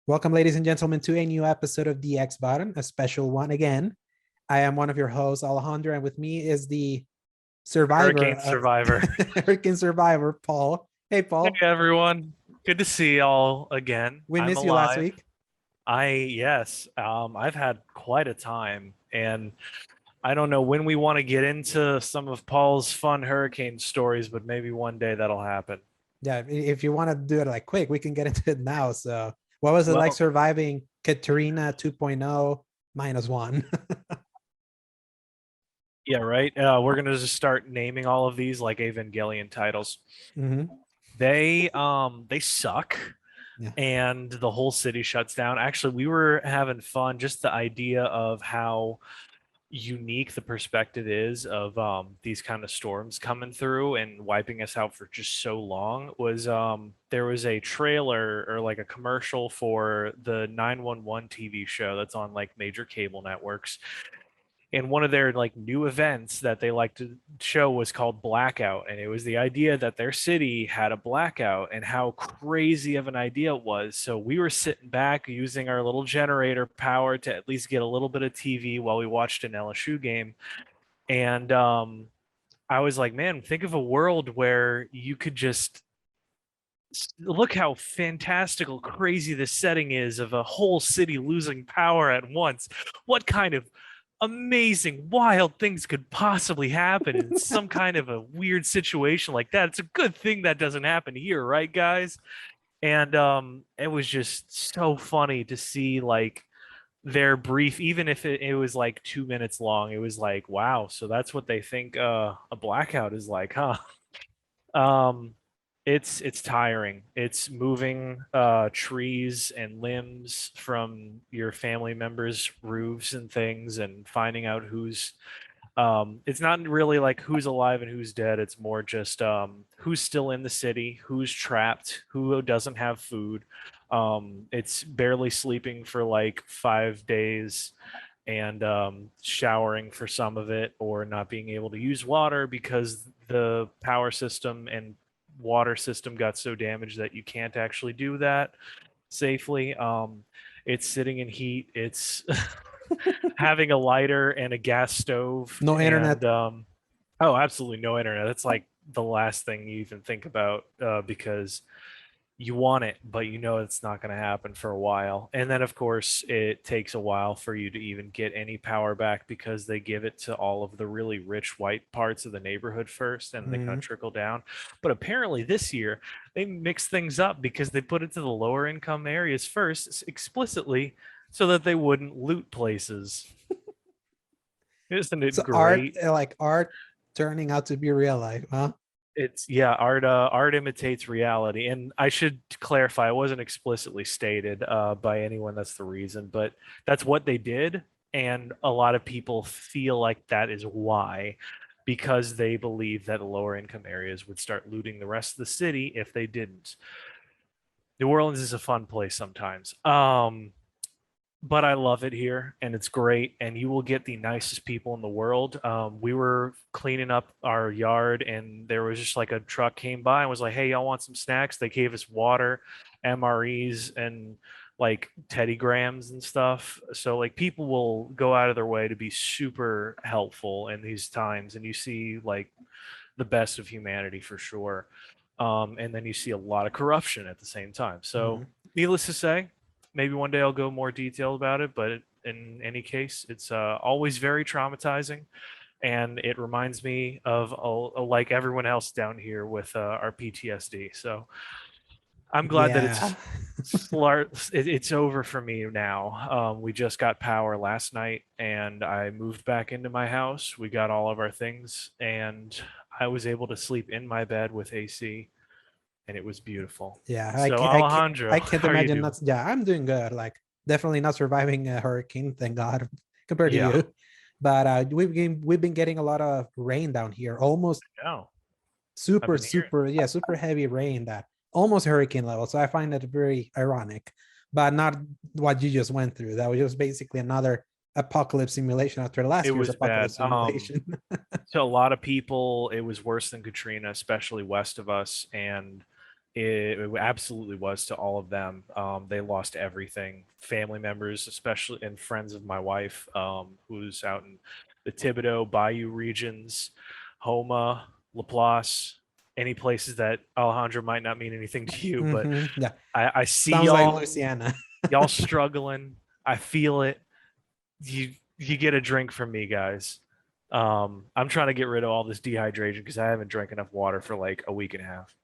Welcome, ladies and gentlemen, to a new episode of the X Button, a special one again. I am one of your hosts, Alejandro, and with me is the survivor, Hurricane survivor. Hurricane survivor, Paul. Hey, Hey Paul, everyone. Good to see y'all again. we I'm missed you last alive. week. I've had quite a time, and I don't know when we want to get into some of Paul's fun hurricane stories, but maybe one day that'll happen. Yeah, if you want to do it like quick, we can get into it now. So, what was it like Well, surviving Katrina 2.0 minus one? yeah, right. We're gonna just start naming all of these like Evangelion titles. Hmm. They suck. Yeah. And the whole city shuts down. Actually, we were having fun, just the idea of how unique the perspective is of these kind of storms coming through and wiping us out for just so long was there was a trailer or like a commercial for the 911 TV show that's on like major cable networks, and one of their like new events that they like to show was called Blackout, and it was the idea that their city had a blackout and how crazy of an idea it was. So we were sitting back using our little generator power to at least get a little bit of TV while we watched an LSU game. And I was like, man, think of a world where you could just look how fantastical crazy this setting is of a whole city losing power at once. What kind of amazing wild things could possibly happen in some kind of a weird situation like that? It's a good thing that doesn't happen here, right, guys? And it was just so funny to see like their brief, even if it was like 2 minutes long. It was like, wow, so that's what they think a blackout is like, huh? Um, it's tiring. It's moving trees and limbs from your family members' roofs and things, and finding out who's it's not really like who's alive and who's dead. It's more just who's still in the city, who's trapped, who doesn't have food. It's barely sleeping for like 5 days, and showering for some of it, or not being able to use water because the power system and water system got so damaged that you can't actually do that safely. It's sitting in heat. It's having a lighter and a gas stove, No and internet. oh, absolutely no internet. That's like the last thing you even think about, because you want it, but you know it's not going to happen for a while. And then, of course, it takes a while for you to even get any power back because they give it to all of the really rich white parts of the neighborhood first, and they kind of Mhm. trickle down. But apparently, this year they mix things up because they put it to the lower income areas first explicitly so that they wouldn't loot places. Isn't it So art, great? like art, turning out to be real life, huh? It's yeah, art imitates reality. And I should clarify, it wasn't explicitly stated by anyone that's the reason, but that's what they did. And a lot of people feel like that is why, because they believe that lower income areas would start looting the rest of the city if they didn't. New Orleans is a fun place sometimes. But I love it here, and it's great, and you will get the nicest people in the world. We were cleaning up our yard, and there was just like a truck came by and was like, "Hey, y'all want some snacks?" They gave us water, MREs, and like Teddy Grahams and stuff. So like people will go out of their way to be super helpful in these times, and you see like the best of humanity for sure. And then you see a lot of corruption at the same time. So, Mhm. needless to say, maybe one day I'll go more detailed about it. But in any case, it's always very traumatizing, and it reminds me of like everyone else down here with our PTSD. So I'm glad that Yeah. it's over for me now. We just got power last night, and I moved back into my house. We got all of our things, and I was able to sleep in my bed with AC, and it was beautiful. Yeah, So, I Alejandro, can't how are you imagine doing? that's, yeah, I'm doing good. Like definitely not surviving a hurricane, thank God, compared to Yeah, you. But we've been getting a lot of rain down here, almost no, I've super, been hearing. super, yeah, super heavy rain that almost hurricane level. So I find that very ironic, but not what you just went through. That was just basically another apocalypse simulation after It last year's was bad. apocalypse simulation. To a lot of people, it was worse than Katrina, especially west of us, and It absolutely was to all of them. They lost everything. Family members, especially, and friends of my wife, who's out in the Thibodeau Bayou regions, Homa, Laplace, any places that Alejandro might not mean anything to you, but Yeah, I see sounds like y'all, Louisiana. y'all struggling. I feel it. You get a drink from me, guys. I'm trying to get rid of all this dehydration because I haven't drank enough water for like a week and a half.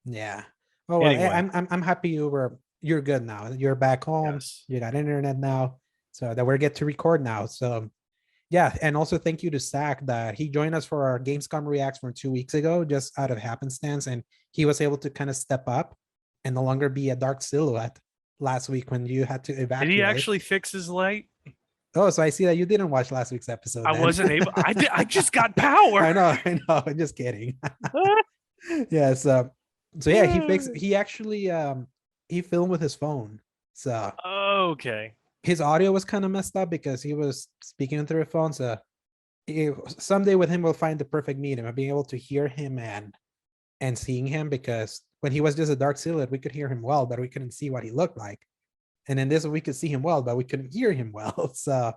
Yeah. Oh well, Anyway, I'm happy you're good now. You're back home. yes. You got internet now, so that we're get to record now. So yeah, and also thank you to Zach that he joined us for our Gamescom reacts from 2 weeks ago, just out of happenstance, and he was able to kind of step up and no longer be a dark silhouette last week when you had to Did he evacuate. actually fix his light? Oh, so I see that you didn't watch last week's episode I then. wasn't able. I did. I just got power. I know. I'm just kidding. Yeah, so yeah, he actually he filmed with his phone. So Okay. his audio was kind of messed up because he was speaking through a phone. So someday with him we'll find the perfect medium of being able to hear him and seeing him, because when he was just a dark silhouette, we could hear him well, but we couldn't see what he looked like. And in this we could see him well, but we couldn't hear him well. So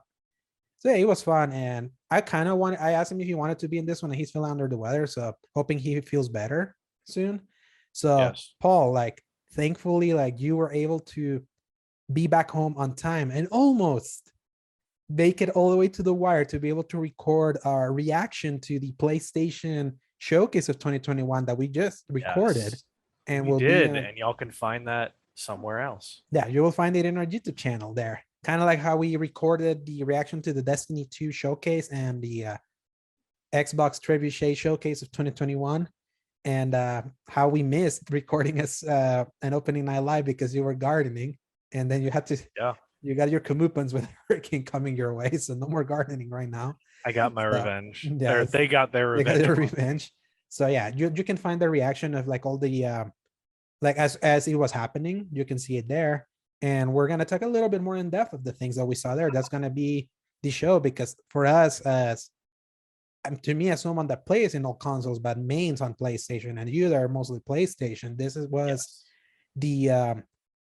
yeah, it was fun. And I asked him if he wanted to be in this one, and he's feeling under the weather. So hoping he feels better soon. So Yes. Paul, like thankfully, like you were able to be back home on time and almost make it all the way to the wire to be able to record our reaction to the PlayStation showcase of 2021 that we just recorded. Yes. And We will be did, and y'all can find that somewhere else. yeah, you will find it in our YouTube channel there. Kind of like how we recorded the reaction to the Destiny 2 showcase and the Xbox Trebuchet showcase of 2021, and how we missed recording us an opening night live because you were gardening, and then Yeah. you got your comeuppance with hurricane coming your way, so no more gardening right now. I got my So revenge. yeah, Or they got their they got revenge their on me. revenge. So yeah, you can find the reaction of like all the like as it was happening, you can see it there. And we're gonna talk a little bit more in depth of the things that we saw there. That's gonna be the show, because for us, as to me as someone that plays in all consoles but mains on PlayStation, and you that are mostly PlayStation, was Yes.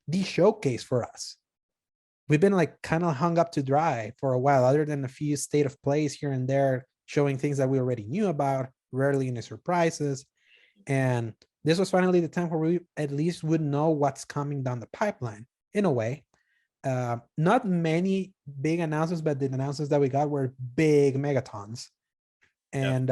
the showcase for us. We've been like kind of hung up to dry for a while, other than a few state of plays here and there showing things that we already knew about, rarely any surprises. And this was finally the time where we at least would know what's coming down the pipeline in a way. Not many big announcements, but the announcements that we got were big megatons. Yeah. And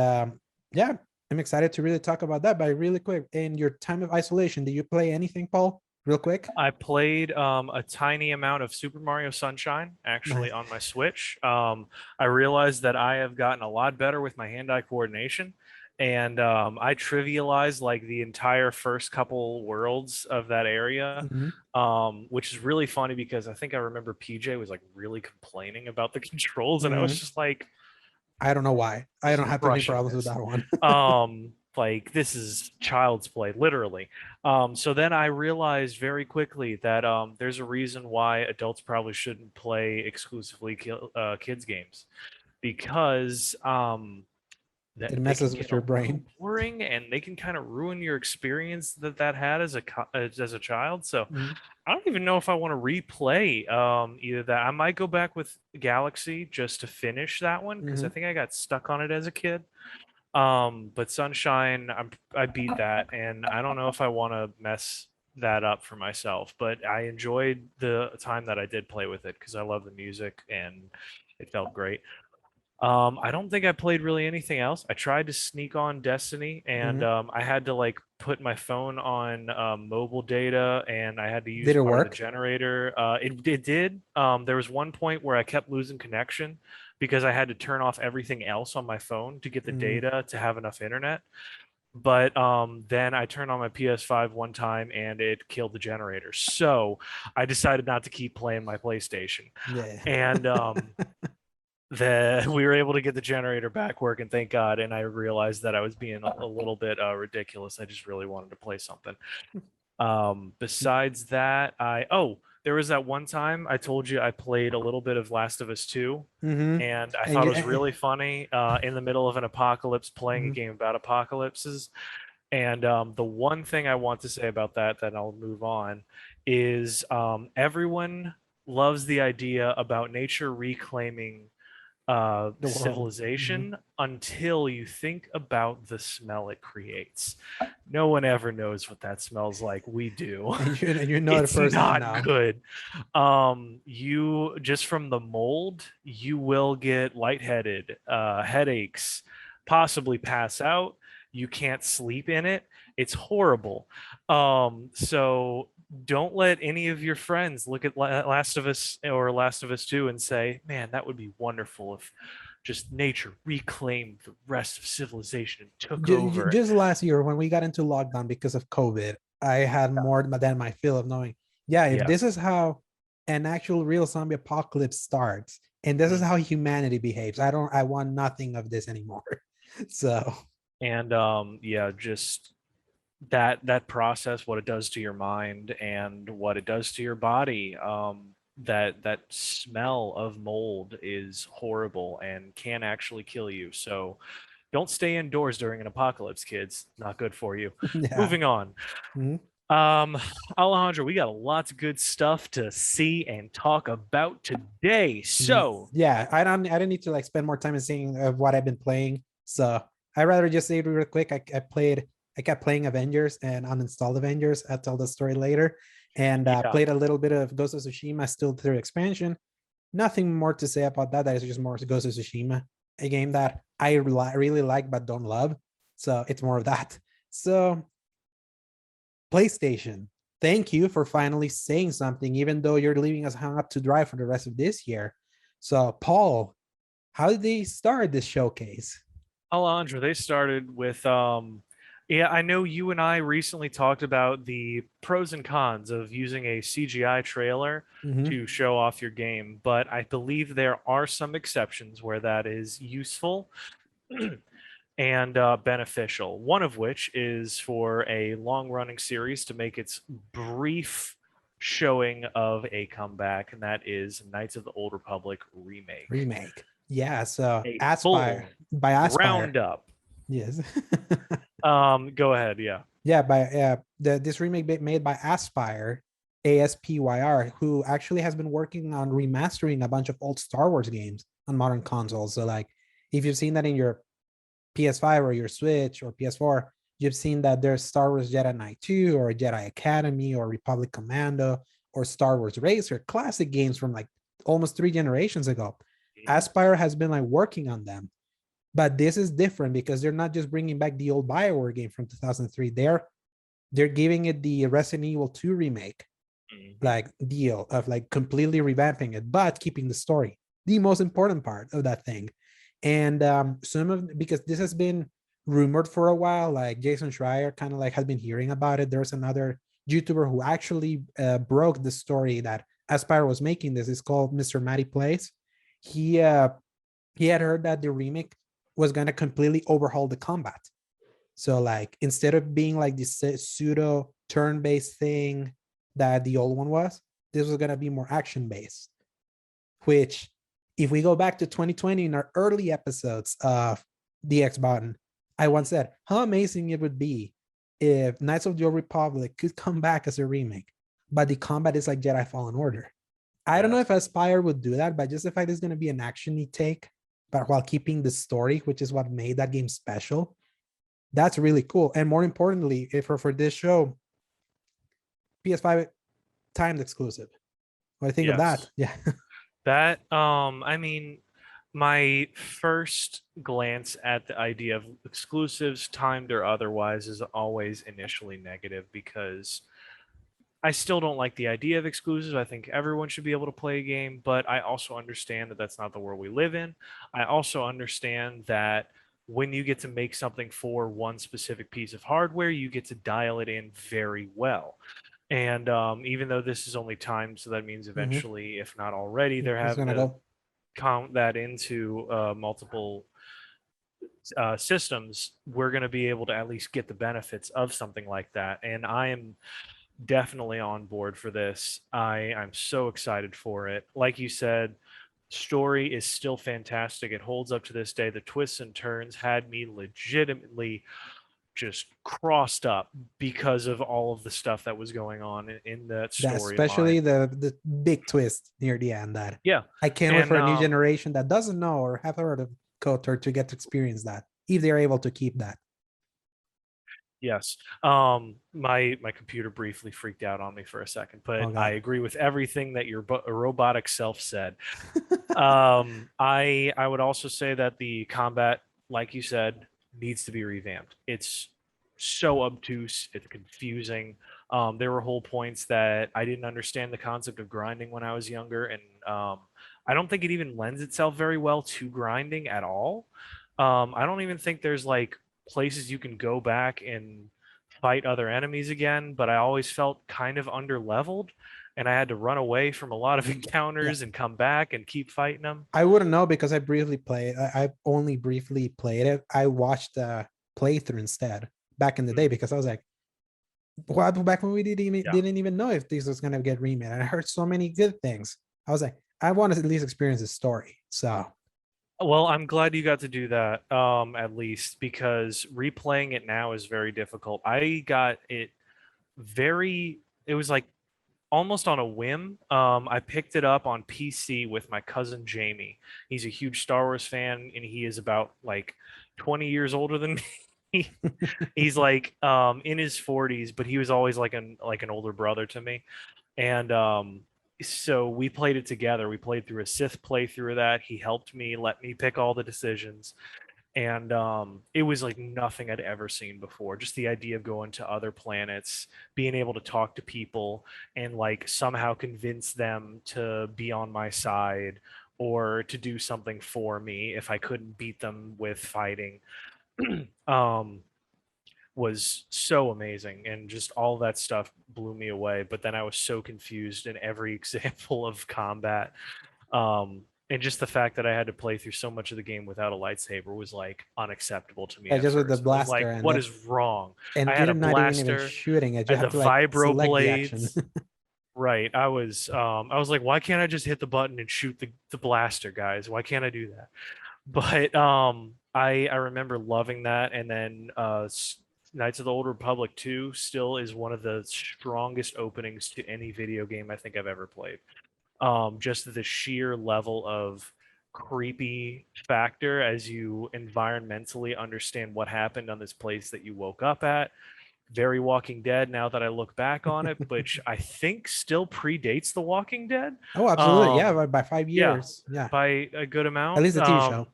yeah, I'm excited to really talk about that. But really quick, in your time of isolation, did you play anything, Paul? Real quick. I played a tiny amount of Super Mario Sunshine actually Nice. on my Switch. I realized that I have gotten a lot better with my hand-eye coordination, and I trivialized like the entire first couple worlds of that area, Mhm. which is really funny because I think I remember PJ was like really complaining about the controls, and I was Mhm. just like, I don't know why. I just don't have any crushing problems with this. that one. Like this is child's play, literally. So then I realized very quickly that there's a reason why adults probably shouldn't play exclusively kids games, because It that they can messes get with a your little brain. boring and they can kind of ruin your experience that had as a child. So Mhm. I don't even know if I want to replay either that. I might go back with Galaxy just to finish that one because I Mhm. think I got stuck on it as a kid. But Sunshine, I beat that, and I don't know if I want to mess that up for myself. But I enjoyed the time that I did play with it because I love the music and it felt great. I don't think I played really anything else. I tried to sneak on Destiny, and Mhm. I had to like put my phone on mobile data, and I had to use Did it part of the work? generator. It did. There was one point where I kept losing connection because I had to turn off everything else on my phone to get the Mm, data to have enough internet. But then I turned on my PS5 one time and it killed the generator. So I decided not to keep playing my PlayStation. yeah. And that we were able to get the generator back working, thank God. And I realized that I was being a little bit ridiculous. I just really wanted to play something. Besides that, there was that one time I told you I played a little bit of Last of Us 2, Hmm. and I And thought it you, was really funny in the middle of an apocalypse playing a mhm. game about apocalypses. And the one thing I want to say about that, then I'll move on, is everyone loves the idea about nature reclaiming The world. Mhm. civilization until you think about the smell it creates. No one ever knows what that smells like. We do. And you know it It's firsthand not now. good. You just from the mold, you will get lightheaded, headaches, possibly pass out. You can't sleep in it. It's horrible. So don't let any of your friends look at Last of Us or Last of Us 2 and say, man, that would be wonderful if just nature reclaimed the rest of civilization and took over. Just last year when we got into lockdown because of COVID, I had more than my fill of knowing, yeah, if Yeah. this is how an actual real zombie apocalypse starts, and this is Mhm. how humanity behaves, I want nothing of this anymore. So And yeah, just that process, what it does to your mind and what it does to your body. That smell of mold is horrible and can actually kill you. So don't stay indoors during an apocalypse, kids. Not good for you. yeah. Moving on. Mhm. Um, Alejandro, we got lots of good stuff to see and talk about today. So, Yeah, I don't need to like spend more time in saying of what I've been playing. So I rather just say it real quick. I kept playing Avengers and uninstalled Avengers. I'll tell the story later. And yeah, played a little bit of Ghost of Tsushima still through expansion. Nothing more to say about that. That is just more Ghost of Tsushima, a game that I really like but don't love. So it's more of that. So PlayStation, thank you for finally saying something, even though you're leaving us hung up to dry for the rest of this year. So, Paul, how did they start this showcase? Alejandro, they started with yeah, I know you and I recently talked about the pros and cons of using a CGI trailer Mm-hmm. to show off your game, but I believe there are some exceptions where that is useful and beneficial. One of which is for a long running series to make its brief showing of a comeback, and that is Knights of the Old Republic Remake. Remake. Yeah, so A Aspire full by Aspire. roundup. Yes. Go ahead. Yeah. Yeah, by this remake made by Aspire, ASPYR, who actually has been working on remastering a bunch of old Star Wars games on modern consoles. So like if you've seen that in your PS5 or your Switch or PS4, you've seen that there's Star Wars Jedi Knight 2 or Jedi Academy or Republic Commando or Star Wars Racer, classic games from like almost 3 generations ago. Mhm. Aspire has been like working on them, but this is different because they're not just bringing back the old Bioware game from 2003. They're giving it the Resident Evil 2 remake Mhm. like deal of like completely revamping it, but keeping the story, the most important part of that thing. And some of because this has been rumored for a while, like Jason Schreier kind of like has been hearing about it. There's another YouTuber who actually broke the story that Aspire was making this. It's called Mr. Matty Plays. He uh he had heard that the remake was gonna completely overhaul the combat. So like instead of being like this pseudo turn-based thing that the old one was, this was gonna be more action-based. Which, if we go back to 2020 in our early episodes of the X Button, I once said how amazing it would be if Knights of the Old Republic could come back as a remake, but the combat is like Jedi Fallen Order. I don't know if Yes. Aspire would do that, but just the fact it's going to be an actiony take, but while keeping the story, which is what made that game special, that's really cool. And more importantly, if for this show, PS5 timed exclusive. What do you think of that? Yes. Yeah. That I mean, my first glance at the idea of exclusives, timed or otherwise, is always initially negative because I still don't like the idea of exclusives. I think everyone should be able to play a game, but I also understand that that's not the world we live in. I also understand that when you get to make something for one specific piece of hardware, you get to dial it in very well. And even though this is only timed, so that means Mm-hmm. eventually, if not already, they're It's having gonna to go. count that into multiple systems. We're going to be able to at least get the benefits of something like that. And I am definitely on board for this. I'm so excited for it. Like you said, story is still fantastic. It holds up to this day. The twists and turns had me legitimately just crossed up because of all of the stuff that was going on in that That storyline. especially the big twist near the end that Yeah. I can't wait And for a new generation that doesn't know or have heard of KOTOR to get to experience that, if they're able to keep that. yes. My computer briefly freaked out on me for a second, but Oh I god. agree with everything that your robotic self said. I would also say that the combat, like you said, needs to be revamped. It's so obtuse, it's confusing. There were whole points that I didn't understand the concept of grinding when I was younger, and I don't think it even lends itself very well to grinding at all. I don't even think there's like places you can go back and fight other enemies again, but I always felt kind of under leveled, and I had to run away from a lot of Yeah, encounters and come back and keep fighting them. I wouldn't know because I briefly played. I only briefly played it. I watched the playthrough instead back in the day because I was like, "What?" Back when we Yeah. didn't even know if this was gonna get remade, and I heard so many good things. I was like, I want to at least experience the story. So Well, I'm glad you got to do that, at least, because replaying it now is very difficult. I got it it was like almost on a whim. I picked it up on PC with my cousin Jamie. He's a huge Star Wars fan, and he is about like 20 years older than me. He's like in his 40s, but he was always like an older brother to me. And so we played it together. We played through a Sith playthrough of that. He helped me, let me pick all the decisions. And it was like nothing I'd ever seen before. Just the idea of going to other planets, being able to talk to people and like somehow convince them to be on my side or to do something for me if I couldn't beat them with fighting. um, was so amazing, and just all that stuff blew me away. But then I was so confused in every example of combat, and just the fact that I had to play through so much of the game without a lightsaber was like unacceptable to me yeah, at just with the first. I was blaster like, and what that, is wrong? I and had you're a not even blaster, shooting it. I You had have the to like vibro select the action. blades. Right. I was like, why can't I just hit the button and shoot the blaster, guys? Why can't I do that? But I remember loving that. And then Knights of the Old Republic 2 still is one of the strongest openings to any video game I think I've ever played. Just the sheer level of creepy factor as you environmentally understand what happened on this place that you woke up at. Very Walking Dead, now that I look back on it, which I think still predates The Walking Dead. Oh, absolutely. Yeah, Um, by 5 yeah, years. Yeah, by a good at amount. least the TV show.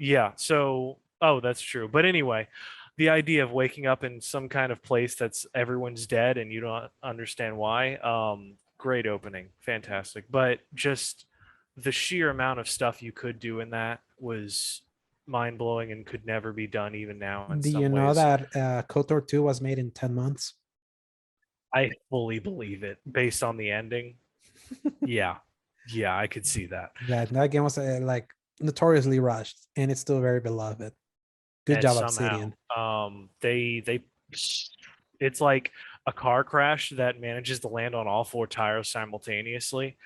Yeah, so oh, that's true. But anyway, the idea of waking up in some kind of place that's everyone's dead and you don't understand why. Great opening, fantastic. But just the sheer amount of stuff you could do in that was mind blowing and could never be done even now in Do you some know ways. that KOTOR 2 was made in 10 months? I fully believe it based on the ending. Yeah. Yeah, I could see that. Yeah, that game was like notoriously rushed, and it's still very beloved. Good And job, somehow Obsidian. they it's like a car crash that manages to land on all four tires simultaneously.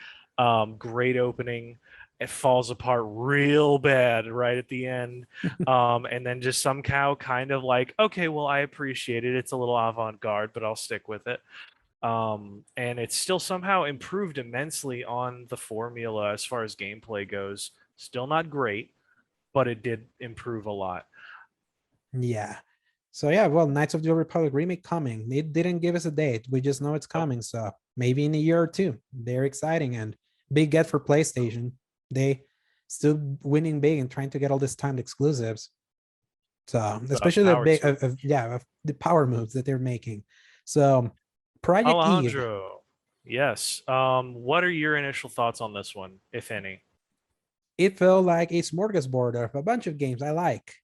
Great opening. It falls apart real bad right at the end. And then just somehow kind of like, okay, well, I appreciate it. It's a little avant-garde, but I'll stick with it. And it's still somehow improved immensely on the formula as far as gameplay goes. Still not great, but it did improve a lot. Yeah. So yeah, well, Knights of the Old Republic remake coming. They didn't give us a date. We just know it's Nope. coming. So maybe in a year or two. They're exciting and big get for PlayStation. They still winning big and trying to get all this timed exclusives. So especially the Power big, to yeah, of the power moves that they're making. So Project Eve, Alejandro. Yes. What are your initial thoughts on this one, if any? it felt like a smorgasbord of a bunch of games I like.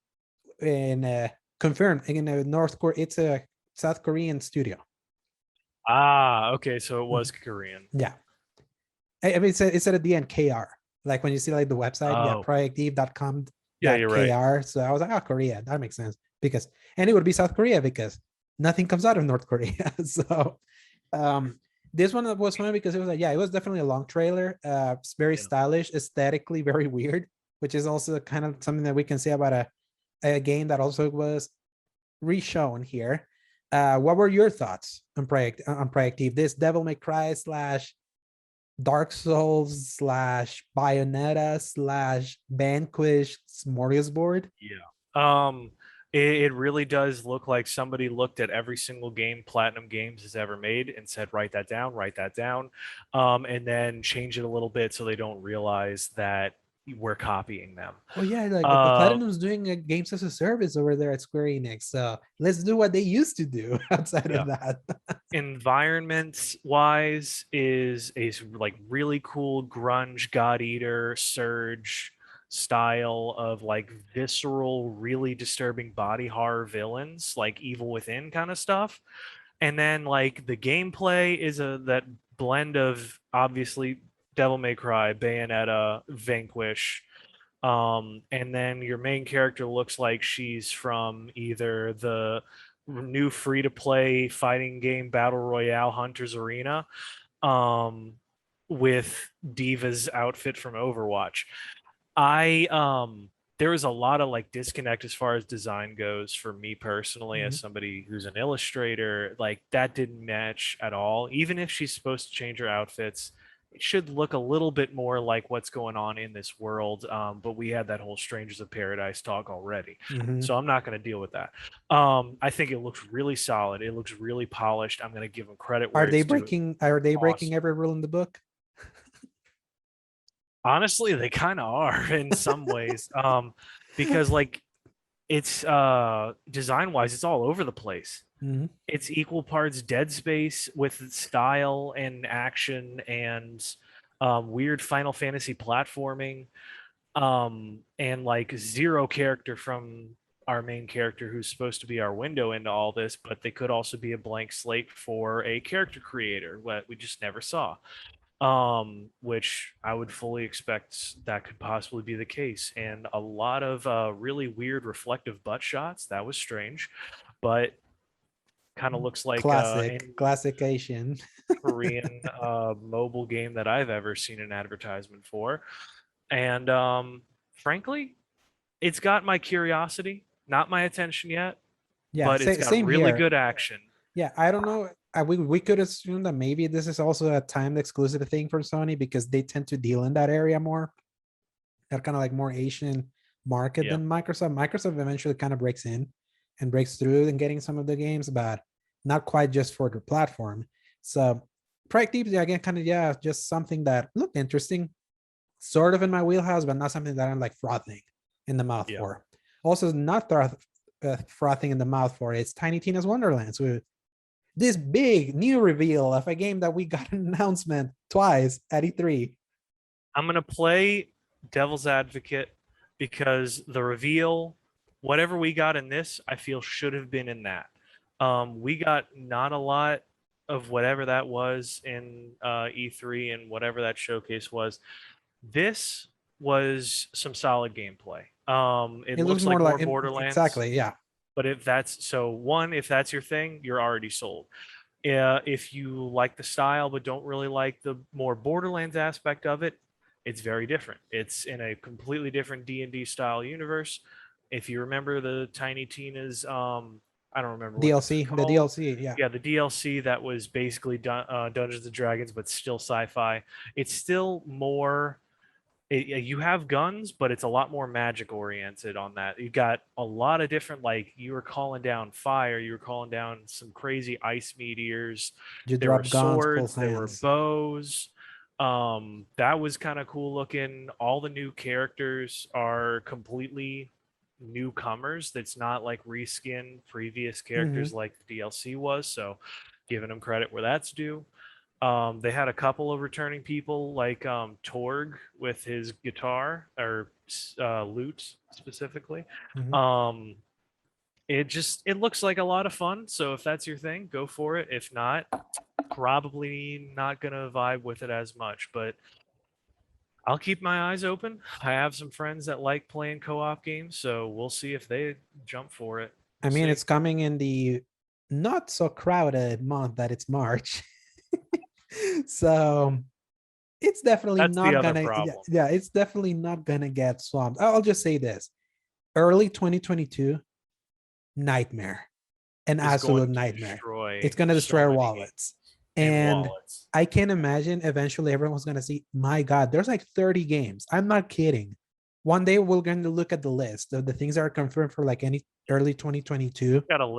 And confirmed in North Korea, it's a South Korean studio. Ah, okay, so it was Mhm. Korean. Yeah. I mean, it said at the end KR. Like when you see like the website, yeah, Oh, projecteve.com yeah, you're right. KR. So I was like, oh, Korea, that makes sense. Because and it would be South Korea because nothing comes out of North Korea. So this one was fun because it was like, yeah, it was definitely a long trailer. It's very Yeah. stylish, aesthetically very weird, which is also kind of something that we can say about a game that also was reshown here. What were your thoughts on Project Eve? This Devil May Cry slash Dark Souls slash Bayonetta slash Vanquish smorgasbord. Yeah. It really does look like somebody looked at every single game Platinum Games has ever made and said, write that down, and then change it a little bit so they don't realize that we're copying them. Oh yeah, like the Uh, Platinum's doing a games as a service over there at Square Enix. So let's do what they used to do outside yeah. of that. Environment wise is a like really cool grunge God Eater Surge style of like visceral, really disturbing body horror villains, like Evil Within kind of stuff. And then like the gameplay is a that blend of obviously Devil May Cry, Bayonetta, Vanquish. And then your main character looks like she's from either the new free to play fighting game Battle Royale Hunter's Arena, um, with Diva's outfit from Overwatch. I there was a lot of like disconnect as far as design goes for me personally as Mhm. somebody who's an illustrator. Like that didn't match at all. Even if she's supposed to change her outfits, it should look a little bit more like what's going on in this world. But we had that whole Strangers of Paradise talk already, Mhm. so I'm not going to deal with that. I think it looks really solid. It looks really polished. I'm going to give them credit where Are they it's due. breaking? Are they breaking Awesome. every rule in the book? Honestly, they kind of are in some ways. Because like it's design wise, it's all over the place. Mhm. It's equal parts Dead Space with style and action and weird Final Fantasy platforming, and like zero character from our main character who's supposed to be our window into all this, but they could also be a blank slate for a character creator, what we just never saw, which I would fully expect that could possibly be the case. And a lot of really weird reflective butt shots. That was strange, but kind of looks like Classic, any classic Asian. Korean mobile game that I've ever seen an advertisement for. And frankly, it's got my curiosity, not my attention yet, Yeah, but it's got same really here. good action. Yeah, I don't know. We could assume that maybe this is also a timed exclusive thing for Sony because they tend to deal in that area more. That kind of like more Asian market Yeah. than Microsoft. Microsoft eventually kind of breaks in and breaks through in getting some of the games, but not quite just for their platform. So Project Deep, again, kind of just something that looked interesting, sort of in my wheelhouse, but not something that I'm like frothing in the mouth Yeah. for. Also, not frothing in the mouth for it's Tiny Tina's Wonderland. So this big new reveal of a game that we got an announcement twice at E3. I'm going to play devil's advocate because the reveal, whatever we got in this, I feel should have been in that. We got not a lot of whatever that was in E3 and whatever that showcase was. This was some solid gameplay. It It looks looks more like like more Borderlands, exactly, yeah. but if that's so, one, if that's your thing, you're already sold. If you like the style but don't really like the more Borderlands aspect of it, it's very different. It's in a completely different D&D style universe. If you remember the Tiny Tina's, I don't remember what this was DLC, the called. DLC, yeah. Yeah, the DLC that was basically Dungeons and Dragons, but still sci-fi. It's still more you have guns, but it's a lot more magic oriented on that. You got a lot of different, like you were calling down fire, you were calling down some crazy ice meteors. You There were drop guns, pull swords, there were hands. bows. That was kind of cool looking. All the new characters are completely newcomers. That's not like reskin previous Mm-hmm. characters like the DLC was. So, giving them credit where that's due. They had a couple of returning people like Torg with his guitar or lute specifically. Mm-hmm. Um, it looks like a lot of fun. So if that's your thing, go for it. If not, probably not gonna vibe with it as much. But I'll keep my eyes open. I have some friends that like playing co-op games, so we'll see if they jump for it. I We'll mean, see. it's coming in the not so crowded month that it's March. So it's definitely That's the not other gonna, problem. yeah, it's definitely not gonna get swamped. I'll just say this. Early 2022, nightmare, an Is absolute going to nightmare. It's destroy going to destroy so our many wallets. games and And wallets. I can imagine eventually everyone's going to see, my God, there's like 30 games. I'm not kidding. One day we're going to look at the list of the things that are confirmed for like any early 2022. Gotta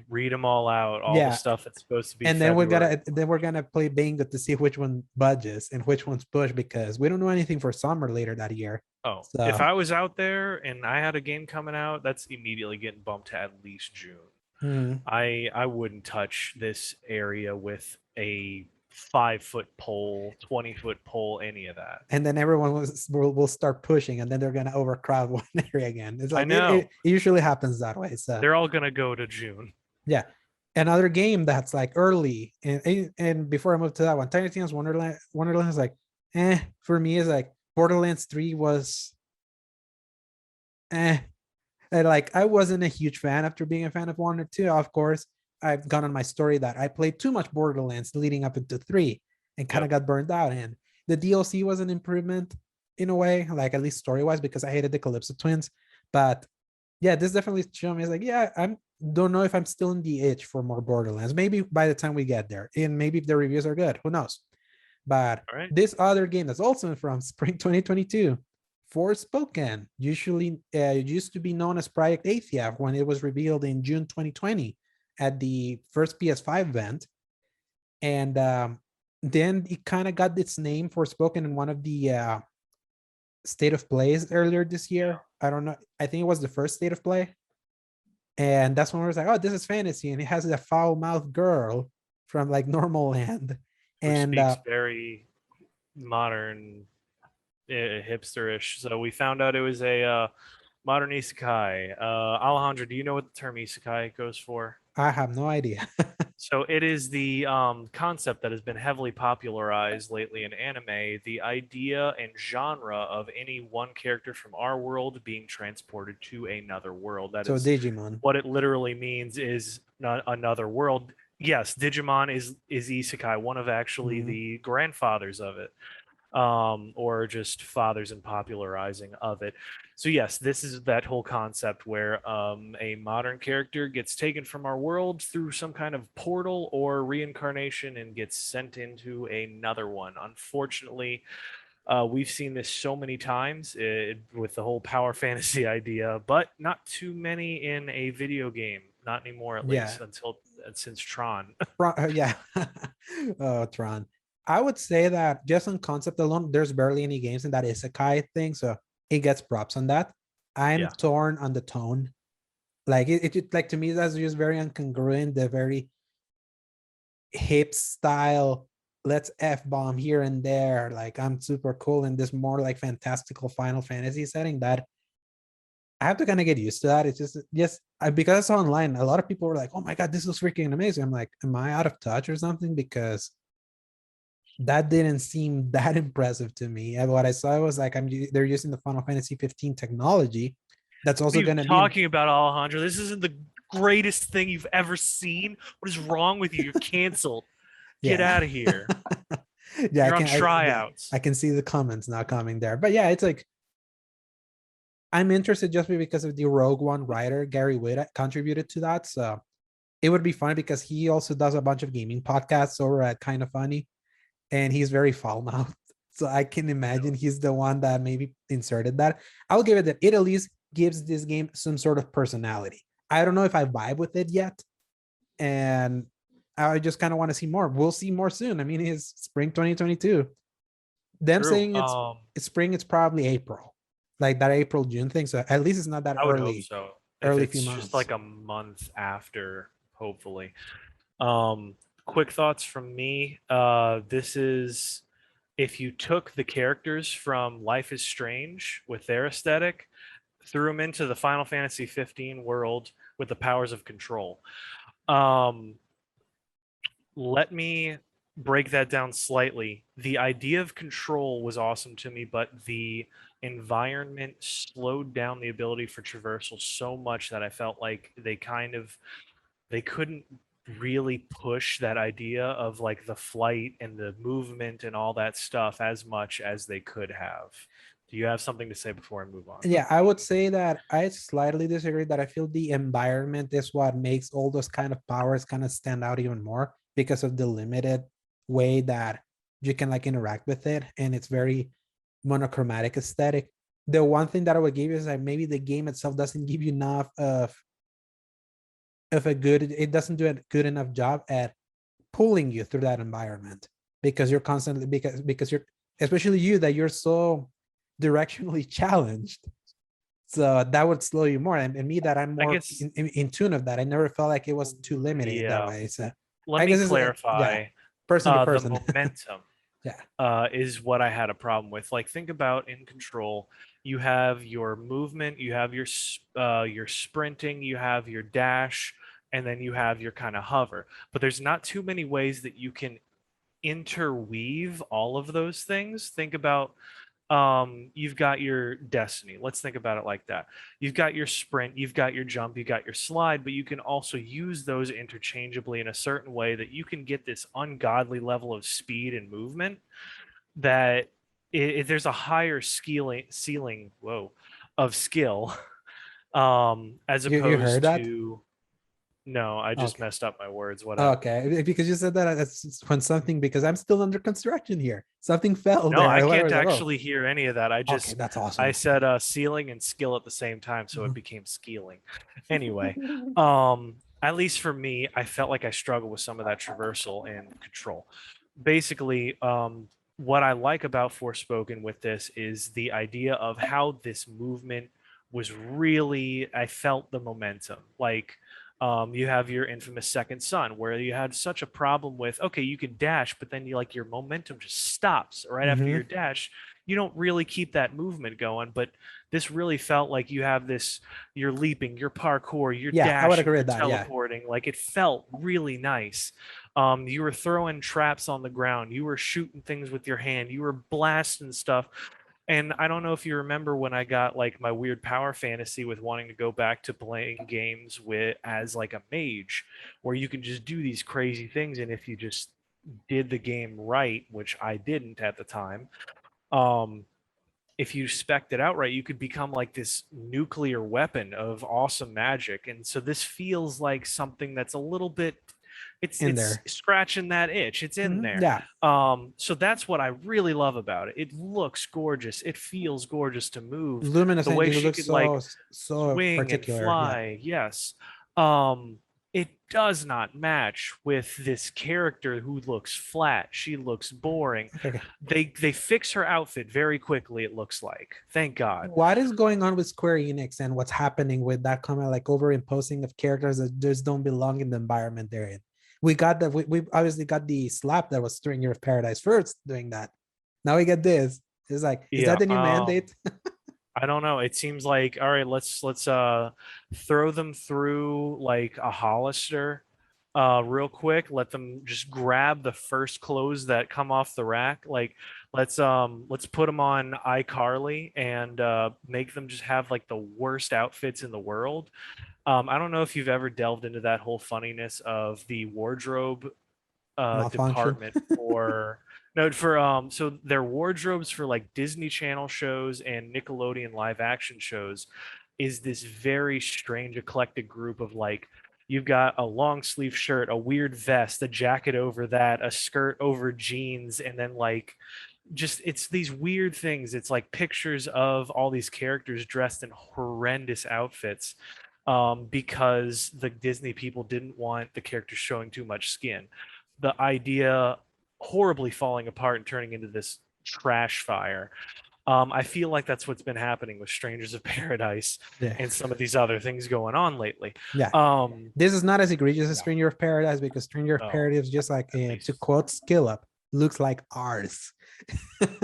read them all out, all the Yeah. stuff that's supposed to be And then February. we're gonna play bingo to see which one budges and which one's push because we don't know anything for summer later that year. Oh, if So I was out there and I had a game coming out, that's immediately getting bumped to at least June. hmm. I wouldn't touch this area with a 5-foot pole, 20-foot pole, any of that. And then everyone will start pushing, and then they're gonna overcrowd one area again. It's I like know. it usually happens that way. So They're all gonna go to June. yeah. Another game that's like early and before I move to that one, Tiny Tina's Wonderland is like, for me is like Borderlands 3 was eh. And like I wasn't a huge fan after being a fan of 1 or 2. Of course, I've gone on my story that I played too much Borderlands leading up into 3 and kind of Yep. got burned out. And the DLC was an improvement in a way, like at least story-wise, because I hated the Calypso twins. But yeah, this definitely showed me. It's like, yeah, I'm don't know if I'm still in the itch for more Borderlands. Maybe by the time we get there, and maybe if the reviews are good, who knows? But All right. this other game that's also from spring 2022, Forspoken, usually used to be known as Project Athia when it was revealed in June 2020 at the first PS5 event. And then it kind of got its name Forspoken in one of the state of plays earlier this year. I don't know. I think it was the first state of play. And that's when we was like, oh, this is fantasy. And it has a foul mouthed girl from like Normal Land. Who And speaks very modern, hipsterish. So we found out it was a modern isekai. Alejandro, do you know what the term isekai goes for? I have no idea. So it is the concept that has been heavily popularized lately in anime, the idea and genre of any one character from our world being transported to another world. That So is Digimon. what it literally means, is not another world. Yes, Digimon is isekai, one of actually Mhm. the grandfathers of it, or just fathers and popularizing of it. So yes, this is that whole concept where a modern character gets taken from our world through some kind of portal or reincarnation and gets sent into another one. Unfortunately, we've seen this so many times with the whole power fantasy idea, but not too many in a video game. Not anymore, at Yeah. least until since Tron. Yeah. Oh, Tron. I would say that just on concept alone, there's barely any games in that isekai thing. So it gets props on that. I'm Yeah. torn on the tone. Like like to me, that's just very incongruent, the very hip style. Let's F bomb here and there. Like I'm super cool in this more like fantastical Final Fantasy setting that I have to kind of get used to that. It's just yes, because it's online. A lot of people were like, "Oh my god, this looks freaking amazing." I'm like, "Am I out of touch or something?" Because that didn't seem that impressive to me. And what I saw was like, they're using the Final Fantasy 15 technology. That's What are also you going to be in, talking about, Alejandro? This isn't the greatest thing you've ever seen. What is wrong with you? You're canceled. Get yeah, out of here. yeah. You're on Yeah, tryouts. I can see the comments now coming there. But yeah, it's like I'm interested just because of the Rogue One writer Gary Witt contributed to that. So it would be fun because he also does a bunch of gaming podcasts over at Kind of Funny, and he's very foul mouthed. So I can imagine he's the one that maybe inserted that. I'll give it that it at least gives this game some sort of personality. I don't know if I vibe with it yet, and I just kind of want to see more. We'll see more soon. I mean, it's spring 2022. Them True. saying it's spring, it's probably April, like that April June thing. So at least it's not that I would hope so. If early few it's just months. like a month after, hopefully. Um, quick thoughts from me. This is if you took the characters from Life is Strange with their aesthetic, threw them into the Final Fantasy 15 world with the powers of control. Um, let me break that down slightly. The idea of control was awesome to me, but the environment slowed down the ability for traversal so much that I felt like they couldn't really push that idea of like the flight and the movement and all that stuff as much as they could have. Do you have something to say before I move on? Yeah, I would say that I slightly disagree that I feel the environment is what makes all those kind of powers kind of stand out even more because of the limited way that you can like interact with it, and it's very monochromatic aesthetic. The one thing that I would give you is that maybe the game itself doesn't give you enough of a good, it doesn't do a good enough job at pulling you through that environment because you're constantly because you're, especially you, that you're so directionally challenged, so that would slow you more, and me that I'm I more guess, in tune of that, I never felt like it was too limiting that yeah. way. So Let I me guess it's yeah, clarify. person to The person. momentum Yeah. is what I had a problem with. Like, think about in Control, you have your movement, you have your sprinting, you have your dash, and then you have your kind of hover. But there's not too many ways that you can interweave all of those things. Think about, you've got your destiny. Let's think about it like that. You've got your sprint, you've got your jump, you got your slide, but you can also use those interchangeably in a certain way that you can get this ungodly level of speed and movement that there's a higher ceiling, whoa, of skill, as You heard opposed that? to, no, I just Okay. messed up my words. What happened? Okay, because you said that, that's when something, because I'm still under construction here. Something fell No, there. I I can't was like, oh, actually hear any of that. okay, that's I awesome. said ceiling and skill at the same time, so it became skeeling. Anyway, at least for me, I felt like I struggled with some of that traversal and control. Basically, what I like about Forspoken with this is the idea of how this movement was really, I felt the momentum. Like, you have your infamous Second Son, where you had such a problem with, okay, you can dash, but then you like your momentum just stops right after Hmm. your dash. You don't really keep that movement going, but this really felt like you have this, you're leaping, you're parkour, you're Yeah, I would dashing, agree you're with that. Yeah. teleporting. Like, it felt really nice. You were throwing traps on the ground, you were shooting things with your hand, you were blasting stuff. And I don't know if you remember when I got like my weird power fantasy with wanting to go back to playing games with as like a mage, where you can just do these crazy things. And if you just did the game right, which I didn't at the time, um, if you spec'd it out right, you could become like this nuclear weapon of awesome magic. And so this feels like something that's a little bit, In it's there. scratching that itch. It's in there. Yeah. So that's what I really love about it. It looks gorgeous. It feels gorgeous to move. Luminous The way engine she looks could like so swing and particular. Yeah. fly, yes. Um, it does not match with this character who looks flat. She looks boring. Okay. They fix her outfit very quickly, it looks like. Thank God. What is going on with Square Enix and what's happening with that kind of like overimposing of characters that just don't belong in the environment they're in? We got that. We obviously got the slap that was Stranger of Paradise first doing that. Now we get this. It's like, is that Yeah. the new mandate? I don't know. It seems like, all right, let's throw them through like a Hollister real quick. Let them just grab the first clothes that come off the rack. Like, let's put them on iCarly and make them just have like the worst outfits in the world. I don't know if you've ever delved into that whole funniness of the wardrobe Malfunction. department for, no, for so their wardrobes for like Disney Channel shows and Nickelodeon live action shows is this very strange eclectic group of like, you've got a long sleeve shirt, a weird vest, a jacket over that, a skirt over jeans, and then like just, it's these weird things. It's like pictures of all these characters dressed in horrendous outfits, because the Disney people didn't want the characters showing too much skin. The idea horribly falling apart and turning into this trash fire. I feel like that's what's been happening with Strangers of Paradise Yeah. and some of these other things going on lately. Yeah. Um, This is not as egregious as yeah, Stranger of Paradise because Stranger of no, Paradise, just like at to least. quote Skill Up, looks like ours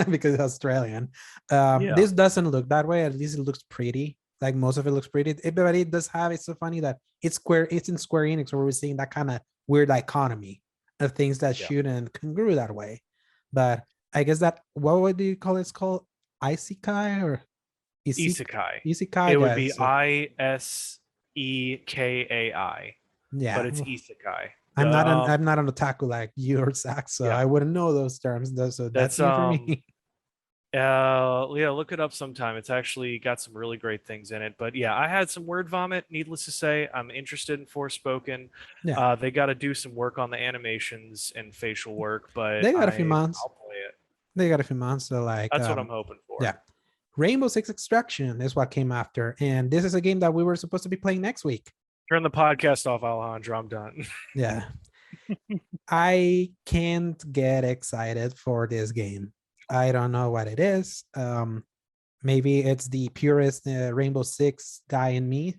because it's Australian. Yeah, This doesn't look that way. At least it looks pretty. Like most of it looks pretty. But it does have. It's so funny that it's in Square Enix where we're seeing that kind of weird dichotomy of things that yeah. shoot and congru that way. But I guess that what would you call it? It's called isekai or Isekai. It isekai, would be guys. Isekai, but Yeah, it's isekai. I'm not an otaku like you or Zach, so Yeah, I wouldn't know those terms. So that's that's new for me. Yeah, look it up sometime. It's actually got some really great things in it. But yeah, I had some word vomit, needless to say. I'm interested in Forspoken. Yeah, They got to do some work on the animations and facial work, but they got a few months. I'll play it. They got a few months. So like, That's what I'm hoping yeah. for. Rainbow Six Extraction is what came after, and this is a game that we were supposed to be playing next week. Turn the podcast off, Alejandro. I'm done. Yeah, I can't get excited for this game. I don't know what it is. Maybe it's the purest Rainbow Six guy in me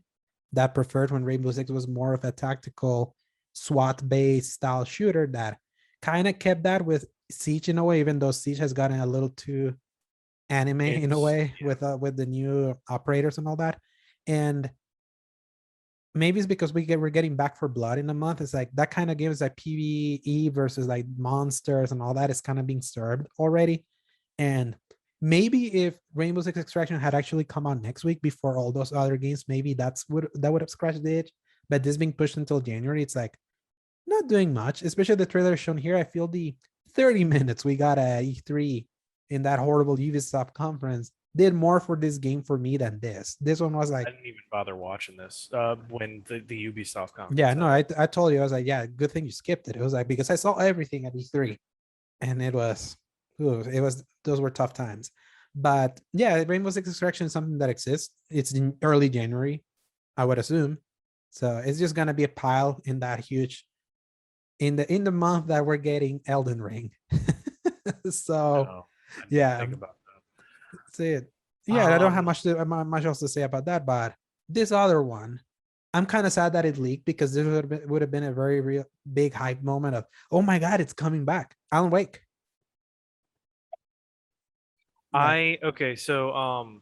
that preferred when Rainbow Six was more of a tactical SWAT based style shooter that kind of kept that with Siege in a way, even though Siege has gotten a little too anime in a way with the new operators and all that. And maybe it's because we're getting back for blood in a month. It's like that kind of gives like PvE versus like monsters and all that is kind of being served already. And maybe if Rainbow Six Extraction had actually come out next week before all those other games, maybe that would have scratched the itch. But this being pushed until January, it's like not doing much, especially the trailer shown here. I feel the 30 minutes we got at E3 in that horrible Ubisoft conference did more for this game for me than this. This one was like, I didn't even bother watching this when the Ubisoft conference. yeah, no, I told you, I was like, yeah, good thing you skipped it. It was like, because I saw everything at E3 and it was those were tough times. But yeah, Rainbow Six Extraction is something that exists. It's in early January, I would assume. So it's just gonna be a pile in that huge in the month that we're getting Elden Ring. So yeah, think about that. that's it. Yeah, I don't have much else to say about that, but this other one, I'm kind of sad that it leaked because this would have been a very real big hype moment of, oh my god, it's coming back. Alan Wake. Okay, so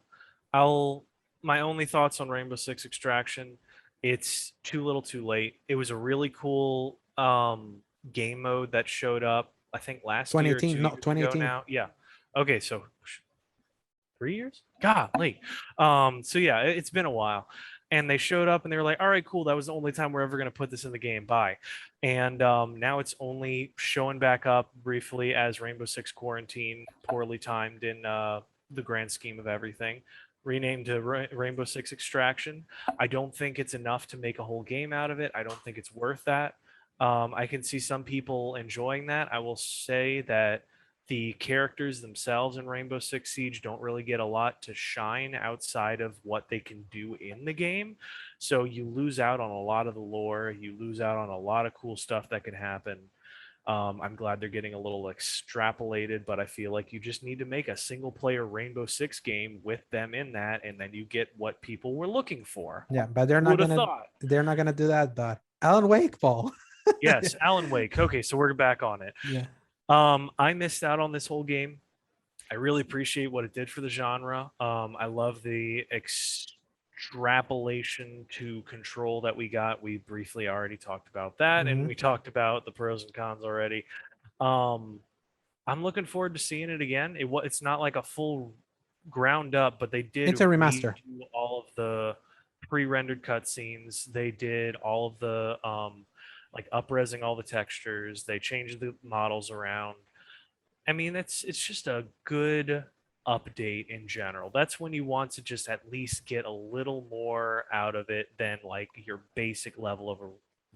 I'll my only thoughts on Rainbow Six Extraction, it's too little too late. It was a really cool game mode that showed up, I think last year or 2018, 2 no, years ago 2018. now. Yeah. Okay, so 3 years? Golly. So yeah, it's been a while. And they showed up and they were like, all right, cool. That was the only time we're ever going to put this in the game. Bye. And now it's only showing back up briefly as Rainbow Six Quarantine, poorly timed in the grand scheme of everything. Renamed to Rainbow Six Extraction. I don't think it's enough to make a whole game out of it. I don't think it's worth that. I can see some people enjoying that. I will say that the characters themselves in Rainbow Six Siege don't really get a lot to shine outside of what they can do in the game. So you lose out on a lot of the lore. You lose out on a lot of cool stuff that can happen. I'm glad they're getting a little extrapolated, but I feel like you just need to make a single player Rainbow Six game with them in that, and then you get what people were looking for. Yeah, but Who would have thought? they're not gonna do that. But Alan Wake, Paul. Yes, Alan Wake. Okay, so we're back on it. Yeah. I missed out on this whole game. I really appreciate what it did for the genre. I love the extrapolation to control that we got. We briefly already talked about that, and we talked about the pros and cons already. I'm looking forward to seeing it again. It's not like a full ground up, but they did. It's a remaster. Redo all of the pre-rendered cutscenes. They did all of the like up-resing all the textures. They changed the models around. I mean, it's just a good update in general. That's when you want to just at least get a little more out of it than like your basic level of a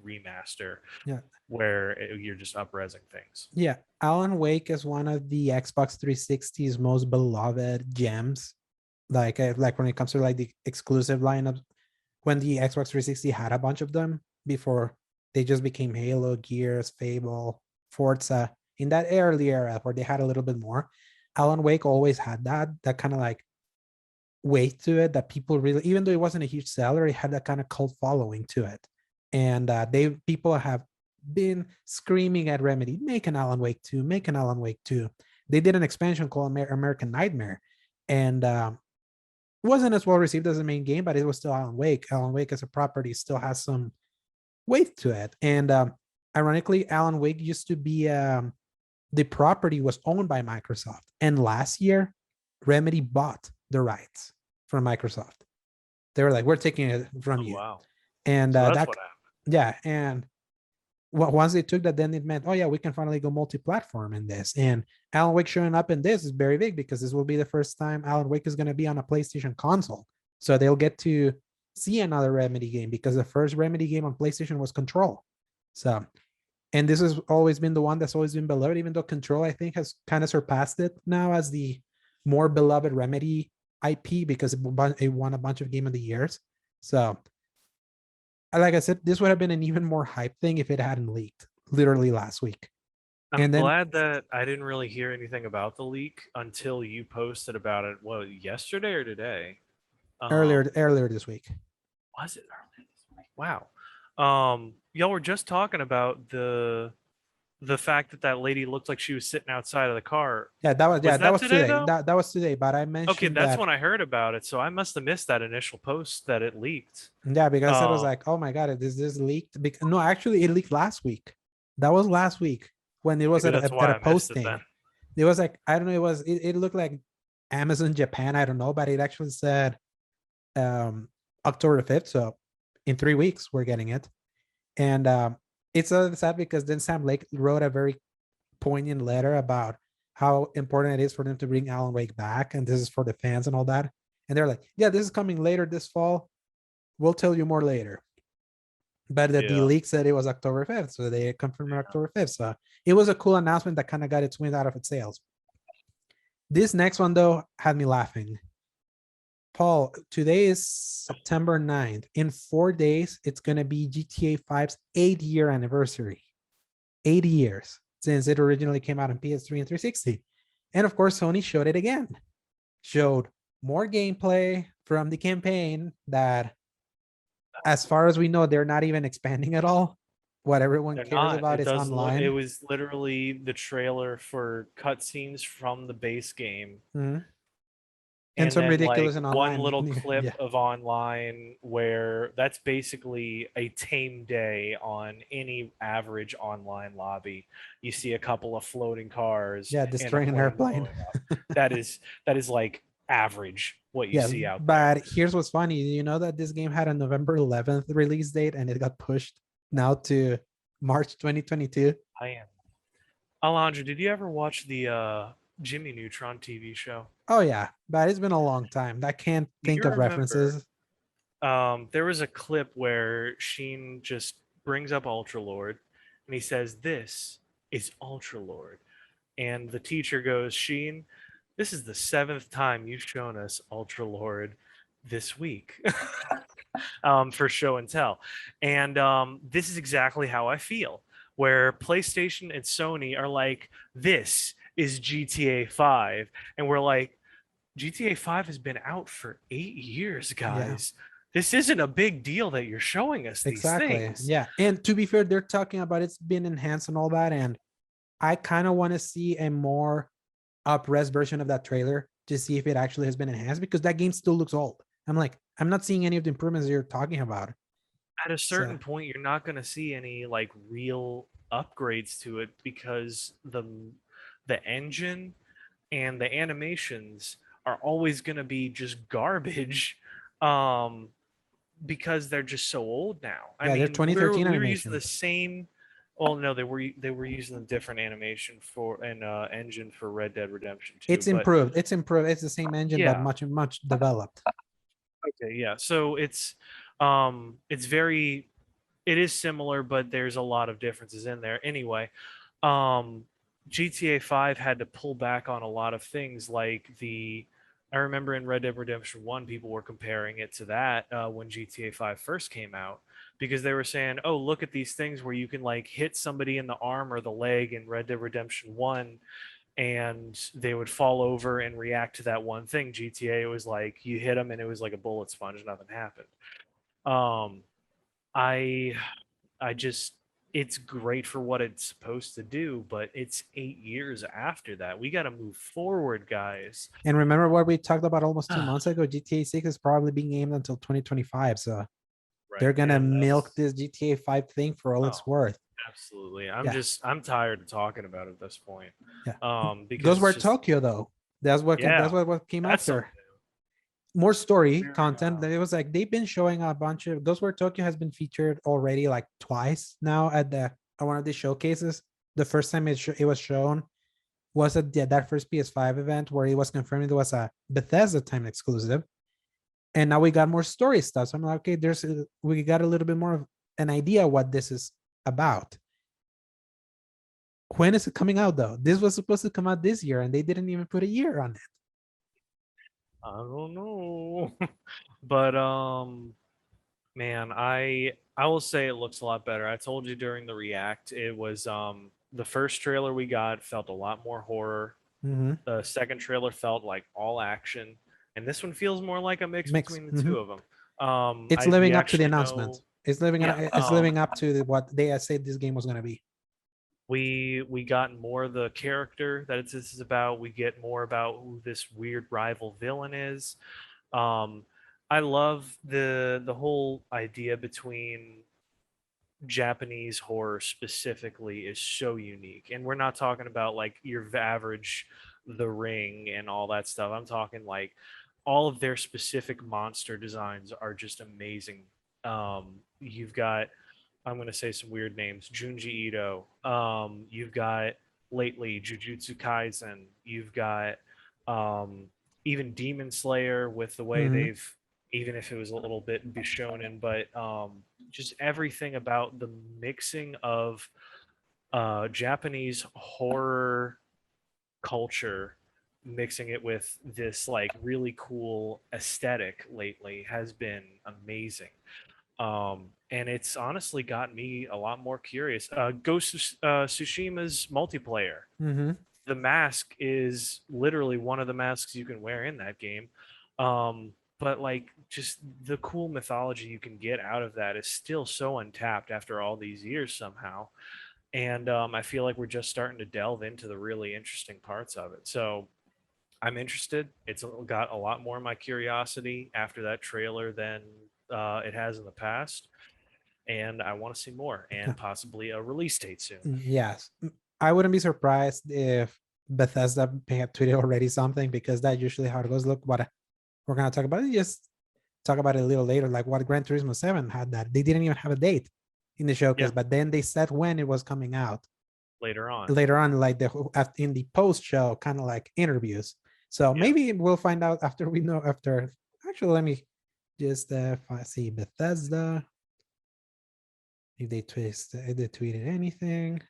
remaster. Yeah. Where you're just up-resing things. Yeah. Alan Wake is one of the Xbox 360's most beloved gems. Like when it comes to like the exclusive lineup, when the Xbox 360 had a bunch of them before they just became Halo, Gears, Fable, Forza. In that early era where they had a little bit more, Alan Wake always had that kind of like weight to it that people really, even though it wasn't a huge seller, it had that kind of cult following to it. And people have been screaming at Remedy, make an Alan Wake 2, make an Alan Wake 2. They did an expansion called American Nightmare, and wasn't as well received as the main game, but it was still Alan Wake. Alan Wake as a property still has some weight to it. And ironically, Alan Wake used to be the property was owned by Microsoft, and last year Remedy bought the rights from Microsoft. They were like, we're taking it from you. Wow. And so that's what happened. Yeah, and once they took that, then it meant, oh yeah, we can finally go multi-platform in this. And Alan Wake showing up in this is very big because this will be the first time Alan Wake is going to be on a PlayStation console. So they'll get to see another Remedy game because the first Remedy game on PlayStation was Control. So, and this has always been the one that's always been beloved, even though Control, I think, has kind of surpassed it now as the more beloved Remedy IP because it won a bunch of Game of the Years. So, like I said, this would have been an even more hype thing if it hadn't leaked literally last week. I'm And then glad that I didn't really hear anything about the leak until you posted about it. What, yesterday or today? earlier this week. Was it earlier this week? Wow. Y'all were just talking about the fact that that lady looked like she was sitting outside of the car. Yeah, that was Was that today, today. though? That was today. But I Okay, mentioned that's that. when I heard about it. So I must have missed that initial post that it leaked. Yeah, because it was Um, like, oh my god, this leaked? No, actually, it leaked last week. That was last week when it was maybe at that's at why a I missed it posting. then. It was like, I don't know. It looked like Amazon Japan. I don't know, but it actually said October 5th. So in 3 weeks we're getting it. And it's sad because then Sam Lake wrote a very poignant letter about how important it is for them to bring Alan Wake back, and this is for the fans and all that. And they're like, yeah, this is coming later this fall. We'll tell you more later. But the Yeah. leak said it was October 5th, so they confirmed October 5th. So it was a cool announcement that kind of got its wind out of its sails. This next one, though, had me laughing. Paul, today is September 9th. In 4 days, it's going to be GTA 5's 8-year anniversary. 8 years since it originally came out on PS3 and 360. And of course, Sony showed it again. Showed more gameplay from the campaign that, as far as we know, they're not even expanding at all. What everyone They're cares not. about is It online. was literally the trailer for cutscenes from the base game, Mhm. And and some then like ridiculous and one online. little clip Yeah. of online where that's basically a tame day on any average online lobby. You see a couple of floating cars Yeah, and a destroying an plane airplane. blowing up. That is like average what you Yes, see out there. but here's what's funny. You know that this game had a November 11th release date and it got pushed now to March 2022. I am. Alondra, did you ever watch the Jimmy Neutron TV show? Oh yeah, but it's been a long time. I can't Do think you of remember references. there was a clip where Sheen just brings up Ultra Lord and he says, "This is Ultra Lord." And the teacher goes, "Sheen, this is the seventh time you've shown us Ultra Lord this week." For show and tell. And this is exactly how I feel, where PlayStation and Sony are like, "This is GTA 5." And we're like, GTA 5 has been out for 8 years, Yeah, guys. This isn't a big deal that you're showing us these exactly. things. Yeah, and to be fair, they're talking about it's been enhanced and all that, and I kind of want to see a more up-res version of that trailer to see if it actually has been enhanced because that game still looks old. I'm like, I'm not seeing any of the improvements you're talking about. At a So certain point, you're not going to see any like real upgrades to it because the engine and the animations are always going to be just garbage um because they're just so old now. I yeah, they're mean, we were 2013 we were using the animations. same. Well, no, they were using a different animation for an engine for Red Dead Redemption 2, It's but improved. It's improved. It's the same engine, but yeah. much developed. Okay, yeah. So it's very it is similar, but there's a lot of differences in there. Anyway, um GTA 5 had to pull back on a lot of things like the I remember in Red Dead Redemption 1 people were comparing it to that when GTA 5 first came out because they were saying, "Oh, look at these things where you can like hit somebody in the arm or the leg in Red Dead Redemption 1 and they would fall over and react to that one thing." GTA was like you hit them and it was like a bullet sponge, nothing happened. Um I I just it's great for what it's supposed to do, but it's 8 years after that. We got to move forward, guys. And remember what we talked about almost 2 months ago? GTA 6 is probably being aimed until 2025. So they're Right. gonna And milk that's this GTA 5 thing for all oh, it's worth. absolutely. Yeah, I'm tired of talking about it at this point. yeah. Because it's Ghostwire just Tokyo though. yeah, What came that's something after. More story very content. It was like they've been showing a bunch of Ghostwire Tokyo has been featured already like twice now at one of the showcases. The first time it was shown, was at that first PS5 event where it was confirmed it was a Bethesda time exclusive, and now we got more story stuff. So I'm like, okay, we got a little bit more of an idea what this is about. When is it coming out though? This was supposed to come out this year, and they didn't even put a year on it. I don't know. But man, I will say it looks a lot better. I told you during the react, it was the first trailer we got felt a lot more horror. Mm-hmm. The second trailer felt like all action, and this one feels more like a mix Mix. between the Mm-hmm. two of them. It's I we living up to the actually announcement. know, yeah. It's living up to what they had said this game was gonna be. We got more of the character that this is about. We get more about who this weird rival villain is. Um, I love the whole idea between Japanese horror specifically is so unique. And we're not talking about like your average The Ring and all that stuff. I'm talking like all of their specific monster designs are just amazing. You've got, I'm going to say some weird names, Junji Ito. You've got lately Jujutsu Kaisen. You've got um, even Demon Slayer with the way Mm-hmm. they've, even if it was a little bit Bishonen, but just everything about the mixing of Japanese horror culture, mixing it with this like really cool aesthetic lately has been amazing. And it's honestly got me a lot more curious. Ghost of Tsushima's multiplayer. Mm-hmm. The mask is literally one of the masks you can wear in that game. But like just the cool mythology you can get out of that is still so untapped after all these years somehow. And I feel like we're just starting to delve into the really interesting parts of it. So I'm interested. It's got a lot more of my curiosity after that trailer than it has in the past. And I want to see more and possibly a release date soon. Yes. I wouldn't be surprised if Bethesda had tweeted already something, because that's usually how it goes. Look, what we're gonna talk about it. Just talk about it a little later, like what Gran Turismo 7 had that. They didn't even have a date in the showcase, Yeah, but then they said when it was coming out later on. later on, like in the post show, kind of like interviews. So Yeah. maybe we'll find out after we know after. Actually, let me just see Bethesda if they tweeted anything.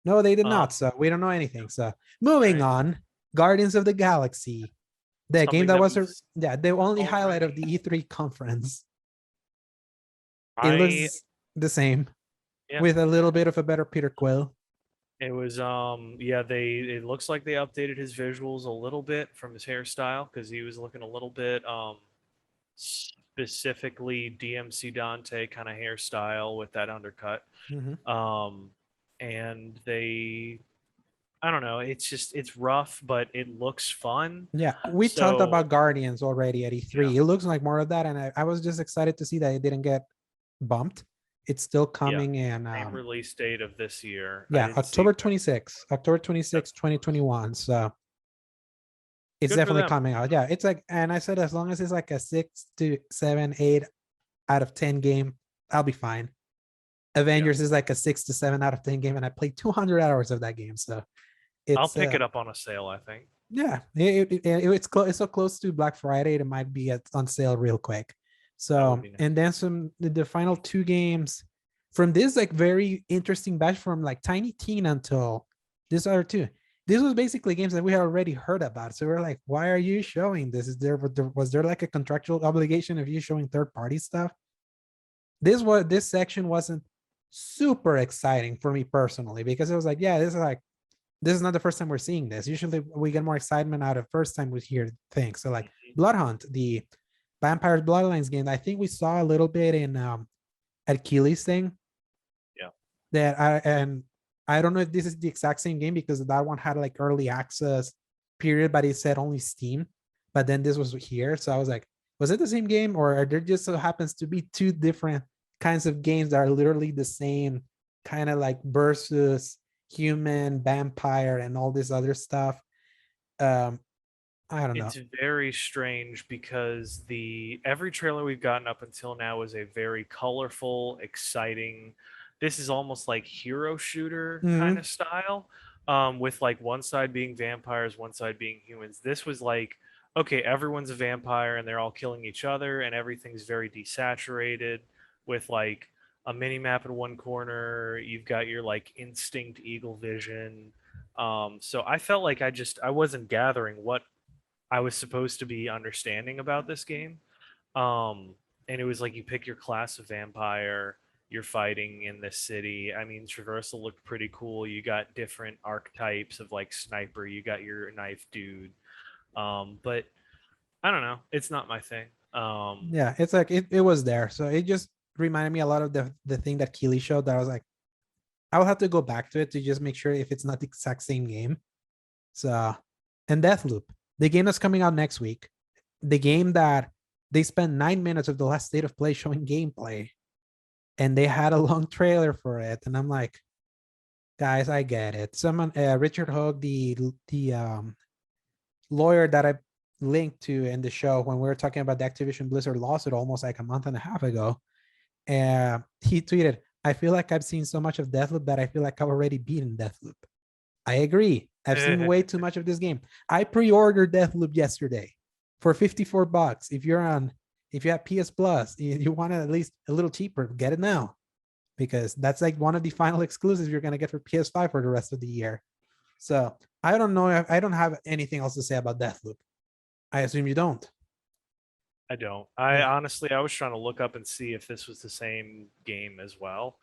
No, they did not. Um, So we don't know anything. So moving right. on, Guardians of the Galaxy, the game Something that that was we've yeah, the only highlight of already. the E3 conference. It I looks the same Yeah. with a little bit of a better Peter Quill. It was yeah, it looks like they updated his visuals a little bit from his hairstyle because he was looking a little bit specifically DMC Dante kind of hairstyle with that undercut. Mm-hmm. Um and they, I don't know, it's rough, but it looks fun. Yeah, we talked about So Guardians already at yeah, E3. It looks like more of that, and I was just excited to see that it didn't get bumped. It's still yeah. coming, and Same release date of this year. I yeah, didn't see October when. 26th, October That's 26th, 2021. So it's good for definitely them. coming out. Yeah, it's like, and I said as long as it's like a 6 to 7, 8 out of 10 game, I'll be fine. Yeah. Avengers is like a 6 to 7 out of 10 game, and I played 200 hours of that game. So I'll it's pick it up on a sale, I think. yeah, it's so close to Black Friday. It might be on sale real quick. That would So be nice. and then the final two games from this like very interesting batch from like Tiny Tina until this other two. This was basically games that we had already heard about. So we're like, why are you showing this? Was there like a contractual obligation of you showing third party stuff? This section wasn't super exciting for me personally, because it was like, yeah, this is not the first time we're seeing this. Usually we get more excitement out of first time we hear things. So like Mhm. Blood Hunt, the Vampire Bloodlines game, I think we saw a little bit in at Keely's thing. Yeah. And I don't know if this is the exact same game, because that one had like early access period, but it said only Steam. But then this was here. So I was like, was it the same game, or are there just so happens to be two different kinds of games that are literally the same kind of like versus human, vampire, and all this other stuff? Um, I don't know. It's very strange because the every trailer we've gotten up until now is a very colorful, exciting. This is almost like hero shooter kind Mhm. of style. with like one side being vampires, one side being humans. This was like, okay, everyone's a vampire and they're all killing each other, and everything's very desaturated with like a mini map in one corner. You've got your like instinct eagle vision. So I felt like I wasn't gathering what I was supposed to be understanding about this game. Um, and it was like you pick your class of vampire, you're fighting in this city. I mean, traversal looked pretty cool. You got different archetypes of like sniper, you got your knife dude. But I don't know, it's not my thing. Yeah, it's like it was there. So it just reminded me a lot of the thing that Keely showed that I was like, I'll have to go back to it to just make sure if it's not the exact same game. So, and Deathloop, the game that's coming out next week, the game that they spent 9 minutes of the last state of play showing gameplay, and they had a long trailer for it, and I'm like, guys, I get it. Someone, Richard Hogue, the lawyer that I linked to in the show when we were talking about the Activision Blizzard lawsuit almost like a month and a half ago, he tweeted, "I feel like I've seen so much of Deathloop that I feel like I've already beaten Deathloop." I agree. I've seen way too much of this game. I pre-ordered Deathloop yesterday for $54. If you have PS Plus, you want it at least a little cheaper, get it now. Because that's like one of the final exclusives you're gonna get for PS5 for the rest of the year. So I don't know if I don't have anything else to say about Deathloop. I assume you don't. I don't. I Yeah. honestly, I was trying to look up and see if this was the same game as well.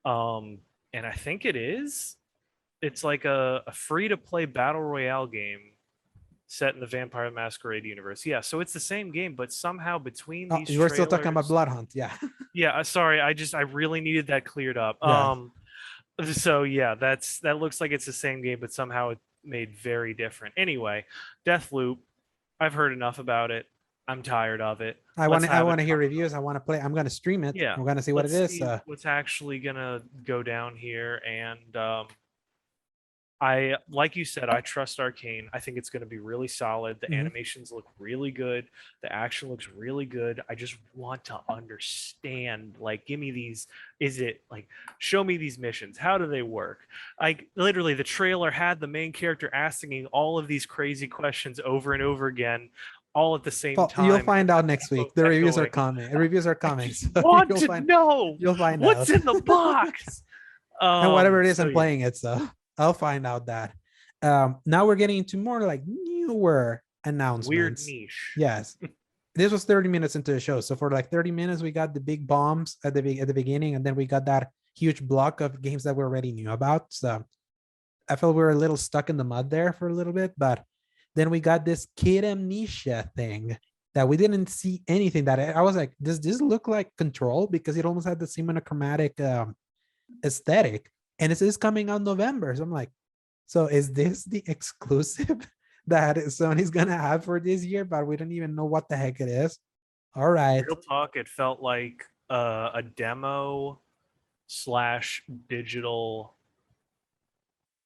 Um, and I think it is. It's like a free to play battle royale game set in the Vampire Masquerade universe. Yeah, so it's the same game, but somehow between Oh, these you were still talking about trailers, Blood Hunt. Yeah. yeah, sorry, I really needed that cleared up. Yeah. So yeah, that looks like it's the same game, but somehow it made very different. Anyway, Deathloop, I've heard enough about it. I'm tired of it. Let's I have it want to hear come. reviews. I want to play. I'm gonna stream it. Yeah, I'm gonna see what it let's is. see what's actually gonna go down here. And I, like you said, I trust Arcane. I think it's going to be really solid. The Mhm. animations look really good. The action looks really good. I just want to understand. Like, give me these. Is it like, show me these missions? How do they work? Like, literally, the trailer had the main character asking all of these crazy questions over and over again, all at the same Well, you'll time. find out next week. The reviews are Echoing. coming. The reviews are I coming. just So want to know you'll find what's out. in the box. And whatever it is, So I'm yeah, playing it. So I'll find out that. Now we're getting into more like newer weird announcements. niche. Yes. This was 30 minutes into the show. So for like 30 minutes, we got the big bombs at the beginning, and then we got that huge block of games that we already knew about. So I felt we were a little stuck in the mud there for a little bit, but then we got this Kid Amnesia thing that we didn't see anything that I was like, does this look like Control? Because it almost had the same monochromatic aesthetic, and it is coming out November. So I'm like, so is this the exclusive that Sony's gonna have for this year? But we don't even know what the heck it is. All right. Real talk, it felt like a demo slash digital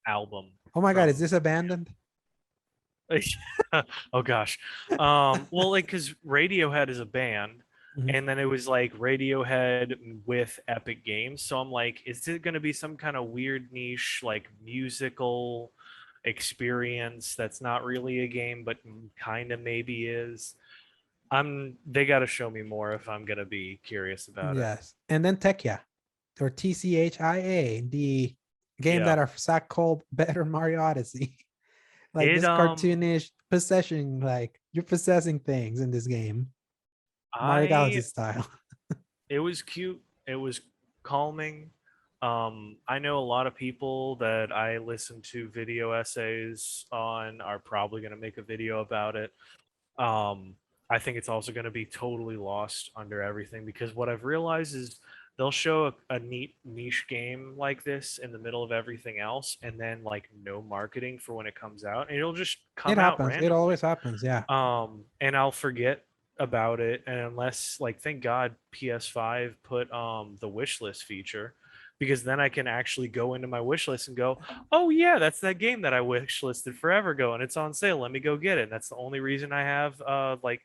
album Oh my god, is from. this abandoned? Oh gosh. Well, like because Radiohead is a band, Mhm. and then it was like Radiohead with Epic Games. So I'm like, is it going to be some kind of weird niche like musical experience that's not really a game, but kind of maybe is? They got to show me more if I'm going to be curious about it. Yes. And then TChia or TChia, the game Yeah. that our Zach called Better Mario Odyssey. Like It this cartoonish possession, like you're possessing things in this game, Mario Galaxy I style. it was cute. It was calming. I know a lot of people that I listen to video essays on are probably going to make a video about it. Um, I think it's also going to be totally lost under everything because what I've realized is they'll show a neat niche game like this in the middle of everything else, and then like no marketing for when it comes out, and it'll just It come out happens. It randomly. always happens. Yeah. And I'll forget about it, and unless like thank God PS5 put the wish list feature, because then I can actually go into my wish list and go, oh yeah, that's that game that I wish listed forever ago and it's on sale, let me go get it. And that's the only reason I have like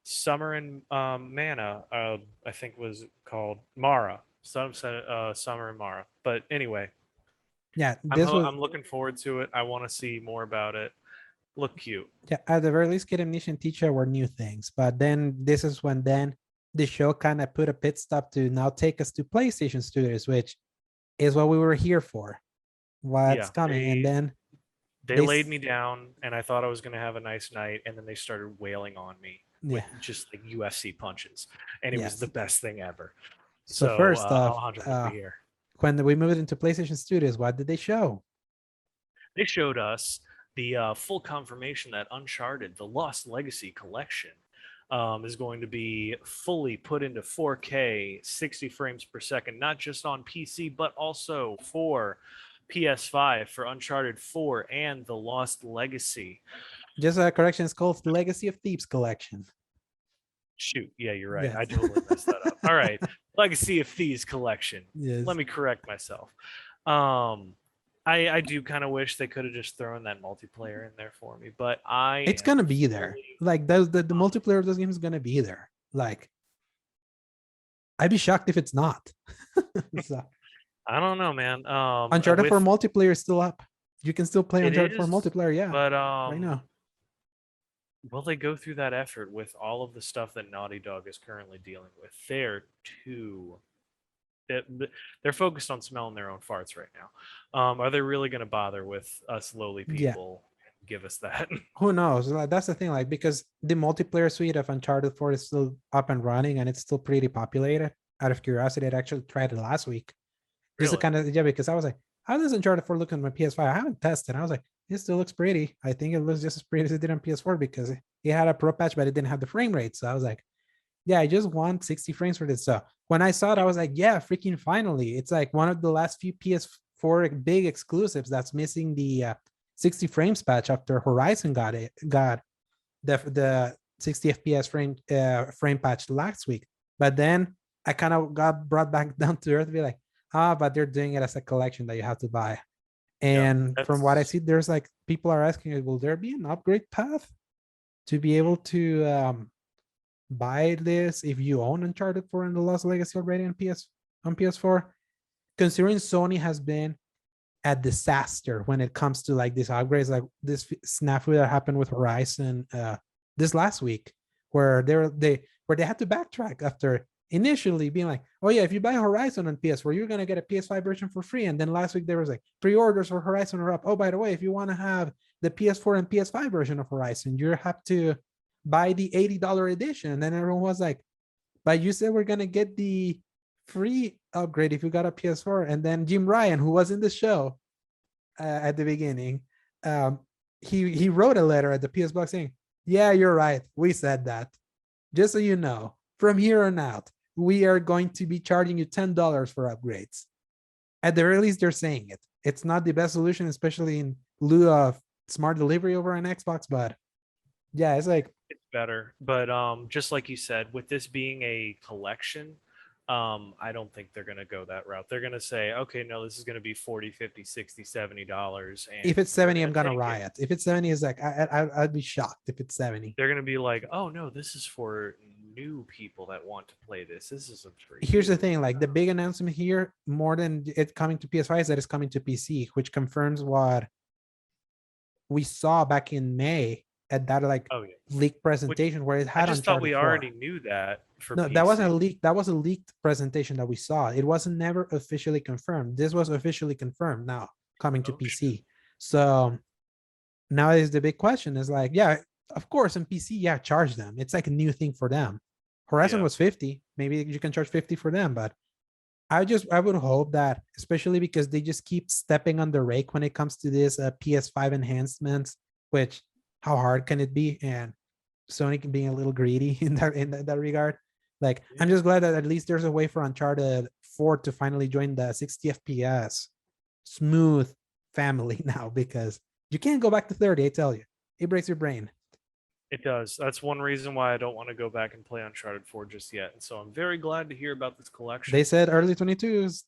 Summer and Mana, I think was called Mara, Summer and Mara. But anyway, Yeah, this was I'm looking forward to it. I want to see more about it. Look cute. yeah, at the very least, Kid Am Nesia and TChia were new things. But then this is when then the show kind of put a pit stop to now take us to PlayStation Studios, which is what we were here for. What's Yeah, coming. And then they they laid me down, and I thought I was going to have a nice night, and then they started wailing on me with yeah, just like UFC punches, and it was the yes. best thing ever. So So first I'm off, 100% here. when we moved into PlayStation Studios, what did they show? They showed us the full confirmation that Uncharted, the Lost Legacy collection, is going to be fully put into 4K, 60 frames per second, not just on PC, but also for PS5 for Uncharted 4 and the Lost Legacy. Just a correction, it's called Legacy of Thieves Collection. Shoot, yeah, you're right. Yes. I totally messed that up. All right, Legacy of Thieves collection. Yes. Let me correct myself. I do kind of wish they could have just thrown that multiplayer in there for me, but It's am gonna be there. fully- Like the multiplayer of those games is gonna be there. Like I'd be shocked if it's not. So, I don't know, man. Uncharted 4 with multiplayer is still up. You can still play it Uncharted 4 is, multiplayer, yeah. but Right now. will they go through that effort with all of the stuff that Naughty Dog is currently dealing with? They're focused on smelling their own farts right now. Are they really going to bother with us lowly Yeah. people? And give us that. Who knows? Like, that's the thing, like because the multiplayer suite of Uncharted 4 is still up and running and it's still pretty populated. Out of curiosity, I actually tried it last week. Just to Really? kind of yeah, because I was like, how does Uncharted 4 look on my PS5? I haven't tested. I was like, it still looks pretty. I think it looks just as pretty as it did on PS4 because it had a pro patch, but it didn't have the frame rate. So I was like, yeah, I just want 60 frames for this. So when I saw it, I was like, yeah, freaking finally. It's like one of the last few PS4 big exclusives that's missing the 60 frames patch after Horizon got the 60 FPS frame patch last week. But then I kind of got brought back down to earth to be like, but they're doing it as a collection that you have to buy. Yeah, And from what I see, there's like people are asking, will there be an upgrade path to be able to buy this if you own Uncharted 4 and the Lost Legacy already on PS4? Considering Sony has been a disaster when it comes to like these upgrades, like this snafu that happened with Horizon this last week, where they had to backtrack after initially being like, oh yeah, if you buy Horizon on PS4, you're gonna get a PS5 version for free. And then last week there was like pre-orders for Horizon are up. Oh, by the way, if you want to have the PS4 and PS5 version of Horizon, you have to buy the $80 edition. And then everyone was like, but you said we're gonna get the free upgrade if you got a PS4. And then Jim Ryan, who was in the show at the beginning, he wrote a letter at the PS Box saying, yeah, you're right, we said that. Just so you know, from here on out, we are going to be charging you $10 for upgrades. At the very least, they're saying it. It's not the best solution, especially in lieu of smart delivery over an Xbox, but yeah, it's like it's better. But just like you said, with this being a collection, I don't think they're going to go that route. They're going to say, okay, no, this is going to be 40, 50, 60, $70. And if it's 70, I'm gonna take it. riot. If it's 70, is like I'd be shocked if it's 70. They're going to be like, oh no, this is for new people that want to play this. This isn't for Here's the you. thing, like the big announcement here, more than it coming to PS5, is that it's coming to PC, which confirms what we saw back in May at that like Oh yeah. leaked presentation where it I had just thought Uncharted we 4. already knew that for No, PC. that wasn't a leak. That was a leaked presentation that we saw. It wasn't never officially confirmed. This was officially confirmed now coming to Oh, PC. shit. So now is the big question is like, yeah, of course, on PC, yeah, charge them. It's like a new thing for them. Horizon Yeah. was 50. Maybe you can charge 50 for them, but I would hope that, especially because they just keep stepping on the rake when it comes to this PS5 enhancements, which how hard can it be? And Sony can being a little greedy in that regard. Like, I'm just glad that at least there's a way for Uncharted 4 to finally join the 60 FPS smooth family now, because you can't go back to 30. I tell you, it breaks your brain. It does. That's one reason why I don't want to go back and play Uncharted 4 just yet. And so I'm very glad to hear about this collection. They said early 22s.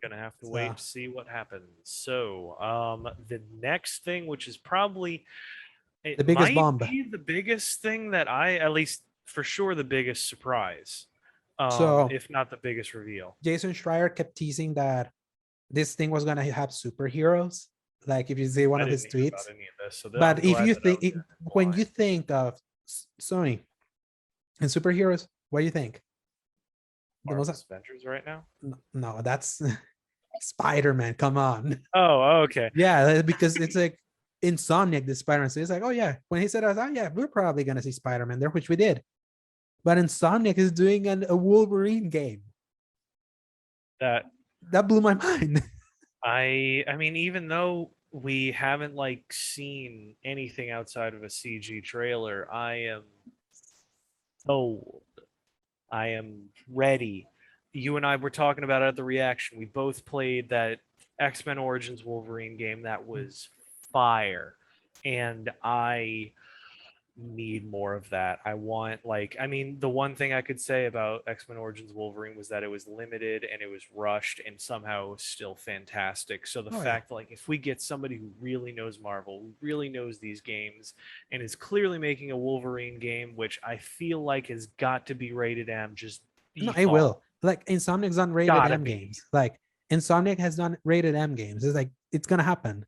Gonna have to wait to see what happens. So the next thing, which is probably The biggest bomb. be the biggest thing that I, at least for sure, the biggest surprise, So if not the biggest reveal. Jason Schreier kept teasing that this thing was gonna have superheroes. Like if you see one I of his didn't hear tweets. about any of this, so I'm But if glad you that I think was in when you blind. think of Sony and superheroes, what do you think? The most Marvel's Avengers right now. no, that's Spider-Man. Come on. Oh, okay. Yeah, because it's like Insomniac, the Spider-Man. So it's like, oh yeah. When he said, I was, oh yeah, we're probably gonna see Spider-Man there, which we did. But Insomniac is doing a Wolverine game. That That blew my mind. I mean, even though we haven't like seen anything outside of a CG trailer, I am sold. I am ready. You and I were talking about it at the reaction. We both played that X-Men Origins Wolverine game that was fire. And I need more of that. I want like I mean the one thing I could say about X-Men Origins Wolverine was that it was limited and it was rushed and somehow it was still fantastic. So the Oh yeah. fact like if we get somebody who really knows Marvel, who really knows these games and is clearly making a Wolverine game which I feel like has got to be rated M just No, it default. will. Like Insomniac's done rated Gotta M be. games. Like Insomniac has done rated M games. It's like it's gonna happen.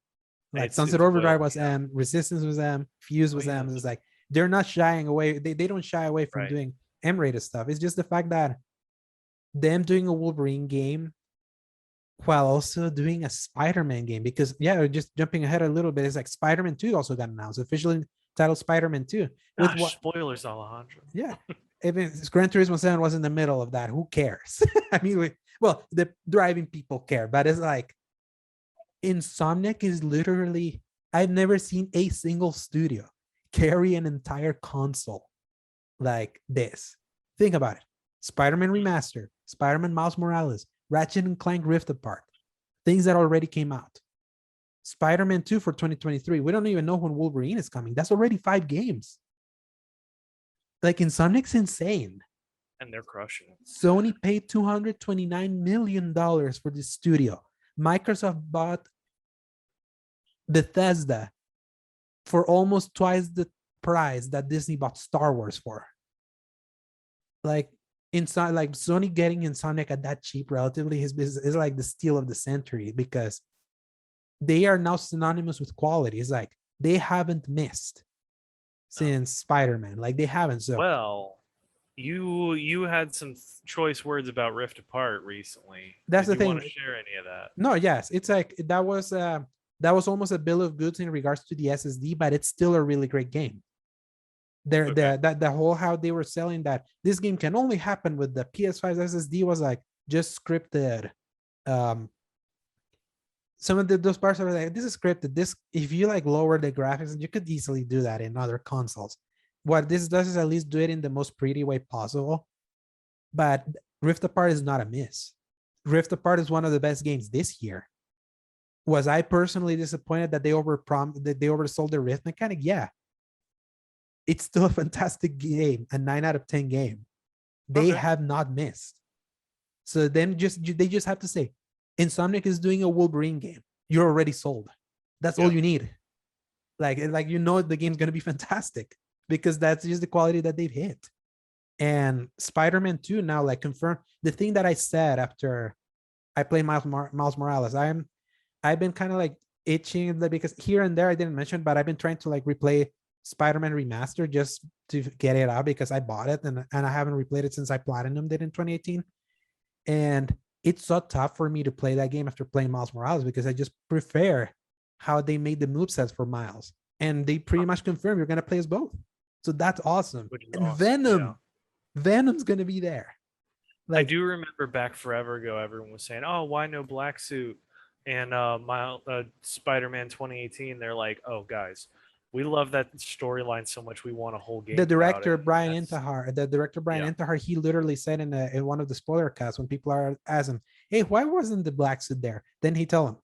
Like Sunset It Overdrive will, was yeah. M, Resistance was M, Fuse Oh was yeah, M. It's like they're not shying away. They don't shy away from right. doing M-rated stuff. It's just the fact that them doing a Wolverine game while also doing a Spider-Man game. Because yeah, just jumping ahead a little bit, it's like Spider-Man 2 also got announced, officially titled Spider-Man 2. With Gosh, what spoilers, Alejandro. yeah. Even Gran Turismo 7 was in the middle of that. Who cares? I mean, well, the driving people care, but it's like Insomniac is literally, I've never seen a single studio carry an entire console like this. Think about it. Spider-Man Remastered, Spider-Man Miles Morales, Ratchet and Clank Rift Apart, things that already came out. Spider-Man 2 for 2023. We don't even know when Wolverine is coming. That's already 5 games. Like Insomniac's insane. And they're crushing it. Sony paid $229 million for this studio. Microsoft bought Bethesda for almost twice the price that Disney bought Star Wars for. Like inside, like Sony getting Insomniac at that cheap relatively is like the steal of the century because they are now synonymous with quality. It's like they haven't missed since Spider-Man. Like they haven't. So Well, you had some choice words about Rift Apart recently. that's Did the you want thing. to share any of that? No, yes, it's like that was almost a bill of goods in regards to the SSD, but it's still a really great game. There, Okay. the whole how they were selling that this game can only happen with the PS5 SSD was like just scripted. Um, some of those parts are like this is scripted. This if you like lower the graphics, you could easily do that in other consoles. What this does is at least do it in the most pretty way possible. But Rift Apart is not a miss. Rift Apart is one of the best games this year. Was I personally disappointed that they oversold the Rift mechanic? Yeah. It's still a fantastic game, a 9 out of 10 game. They Okay. have not missed. So then they just have to say, Insomniac is doing a Wolverine game. You're already sold. That's all Yeah. you need. Like you know the game's gonna be fantastic because that's just the quality that they've hit. And Spider-Man 2 now like confirmed the thing that I said after I played Miles Morales. I've been kind of like itching because here and there I didn't mention, but I've been trying to like replay Spider-Man Remastered just to get it out because I bought it and I haven't replayed it since I platinumed it in 2018. And it's so tough for me to play that game after playing Miles Morales because I just prefer how they made the movesets for Miles. And they pretty much confirm you're gonna play as both. So that's awesome. Which is And awesome. Yeah. Venom's gonna be there. I Like do remember back forever ago, everyone was saying, "Oh, why no black suit?" And Spider-Man 2018, they're like, "Oh, guys, we love that storyline so much, we want a whole the game about it." director And Brian that's Intihar, the director Brian yeah, Intihar, he literally said in one of the spoiler casts when people are asking, "Hey, why wasn't the black suit there?" Then he tell them,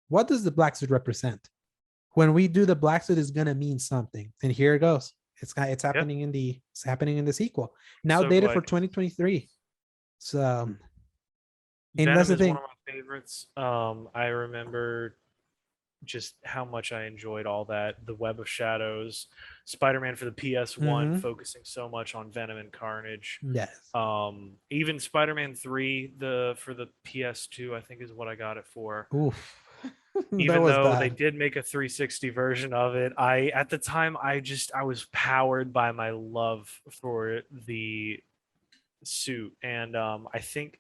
"What does the black suit represent? When we do the black suit, is gonna mean something." And here it goes. It's yeah. happening it's happening in the sequel now So dated glad for 2023. So and that's Venom the is one thing. of my favorites. I remember just how much I enjoyed all that. The Web of Shadows, Spider-Man for the PS1, Hmm. focusing so much on Venom and Carnage. Yes. Even Spider-Man 3, the for the PS2, I think is what I got it for. Oof. That Even was though they bad. did make a 360 version of it, I at the time I was powered by my love for the suit, and I think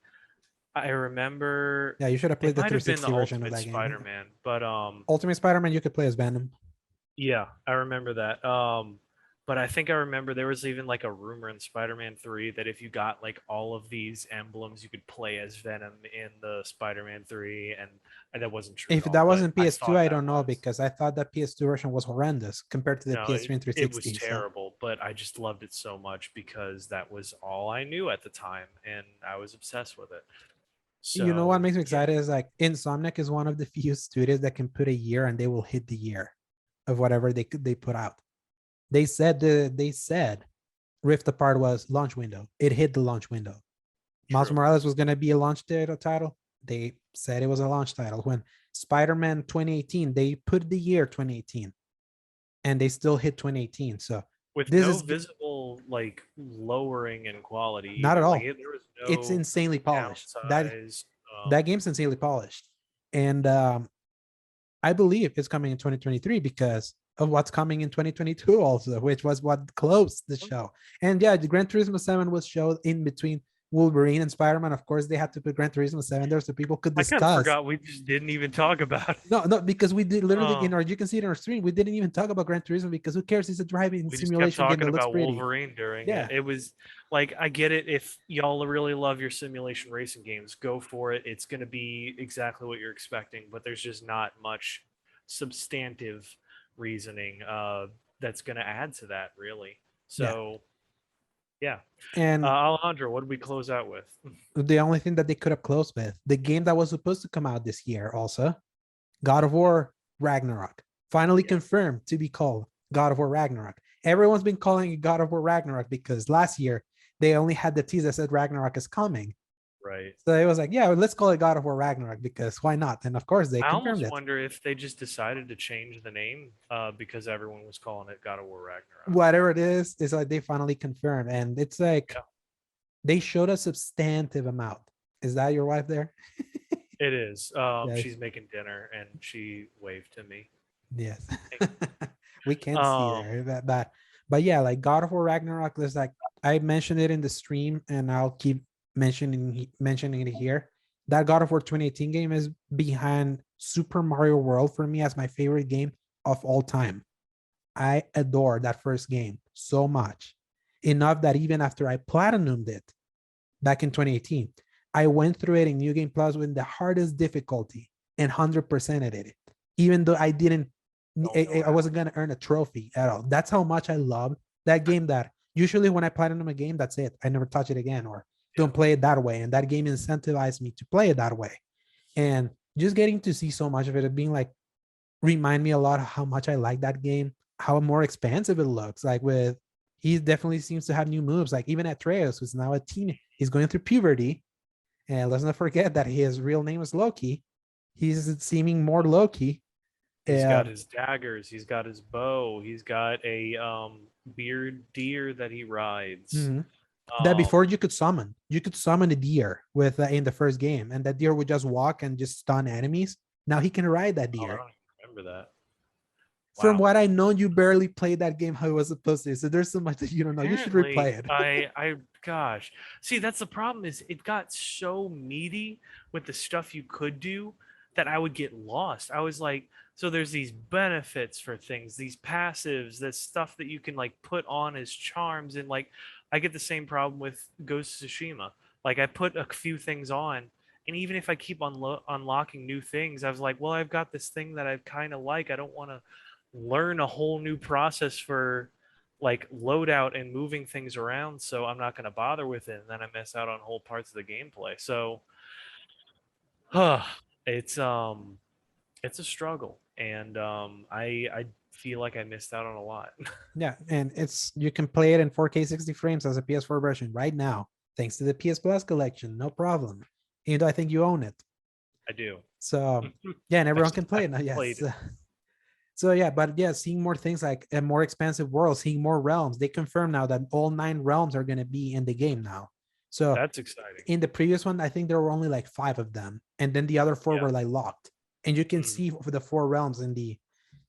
I remember Yeah, you should have it played the might have been the 360 version of Ultimate that game. Spider-Man, but Ultimate Spider-Man, you could play as Venom. yeah, I remember that. But I think I remember there was even like a rumor in Spider-Man 3 that if you got like all of these emblems, you could play as Venom in the Spider-Man 3, and that wasn't true at If all, that but wasn't I PS2, thought I that don't know was. because I thought that PS2 version was horrendous compared to the No, PS3 and it was 360. So terrible, but I just loved it so much because that was all I knew at the time, and I was obsessed with it. you know what So makes me yeah, excited is like Insomniac is one of the few studios that can put a year and they will hit the year of whatever they put out. They said Rift Apart was launch window. It hit the launch window. Miles true. Morales was gonna be a launch title. They said it was a launch title. When Spider-Man 2018, they put the year 2018 and they still hit 2018. So With this no is visible like lowering in quality, not at even like all. there was It's no insanely polished. That downsize. that game's insanely polished. And I believe it's coming in 2023 because of what's coming in 2022 also, which was what closed the show. And yeah, the Gran Turismo 7 was showed in between Wolverine and Spider-Man. Of course, they had to put Gran Turismo 7 there so people could I kind of discuss. forgot we just didn't even talk about it. No, no, because we did literally Oh, you can see it in our stream. We didn't even talk about Gran Turismo because who cares? It's a driving we just kept simulation game talking that looks about pretty. Wolverine during it. Yeah, It was like I get it. If y'all really love your simulation racing games, go for it. It's going to be exactly what you're expecting, but there's just not much substantive reasoning that's going to add to that, really. yeah. So yeah, And Alejandro, what did we close out with? the only thing that they could have closed with, the game that was supposed to come out this year also, God of War Ragnarok, finally Yeah, confirmed to be called God of War Ragnarok. Everyone's been calling it God of War Ragnarok because last year they only had the tease that said Ragnarok is coming. right. So it was like, yeah, let's call it God of War Ragnarok because why not? And of course, they I confirmed almost it. wonder if they just decided to change the name because everyone was calling it God of War Ragnarok. Whatever it is, it's like they finally confirmed. And it's like Yeah, they showed a substantive amount. Is that your wife there? it is. Yes. She's making dinner and she waved to me. Yes. Thank We can't see Um, there. But yeah, like God of War Ragnarok, there's like I mentioned it in the stream and I'll keep mentioning it here. That God of War 2018 game is behind Super Mario World for me as my favorite game of all time. I adore that first game so much. Enough that even after I platinumed it back in 2018, I went through it in New Game Plus with the hardest difficulty and 100% it. Even though I didn't, don't know I how. wasn't gonna earn a trophy at all. That's how much I love that game. That usually when I platinum a game, that's it. I never touch it again or Yeah. don't play it that way. And that game incentivized me to play it that way. And just getting to see so much of it, being like, remind me a lot of how much I like that game, how more expansive it looks. Like with, he definitely seems to have new moves. Like even Atreus, who's now a teen, he's going through puberty. And let's not forget that his real name is Loki. He's seeming more Loki. He's got Uh, his daggers. He's got his bow. He's got a beard deer that he rides. mhm. That before Um, you could summon a deer with in the first game, and that deer would just walk and just stun enemies. Now he can ride that oh, I deer. don't even remember that. From Wow. what I know, you barely played that game how it was supposed to. So there's so much that you don't know. You should Apparently, replay it. gosh. See, that's the problem is it got so meaty with the stuff you could do that I would get lost. I was like, so there's these benefits for things, these passives, this stuff that you can like put on as charms, and like I get the same problem with Ghost of Tsushima. Like I put a few things on, and even if I keep unlocking new things, I was like, well, I've got this thing that I kind of like. I don't want to learn a whole new process for like loadout and moving things around, so I'm not going to bother with it, and then I miss out on whole parts of the gameplay. So it's it's a struggle, and I feel like I missed out on a lot. Yeah, and it's you can play it in 4K 60 frames as a PS4 version right now, thanks to the PS Plus collection. No problem. And I think you own it. I do. So yeah, and everyone can play it now. I've played Yes. it. So yeah, but yeah, seeing more things like a more expansive world, seeing more realms. They confirm now that all 9 realms are going to be in the game now. So That's exciting. in the previous one, I think there were only like 5 of them, and then the other 4 Yeah. were like locked. And you can see for the 4 realms in the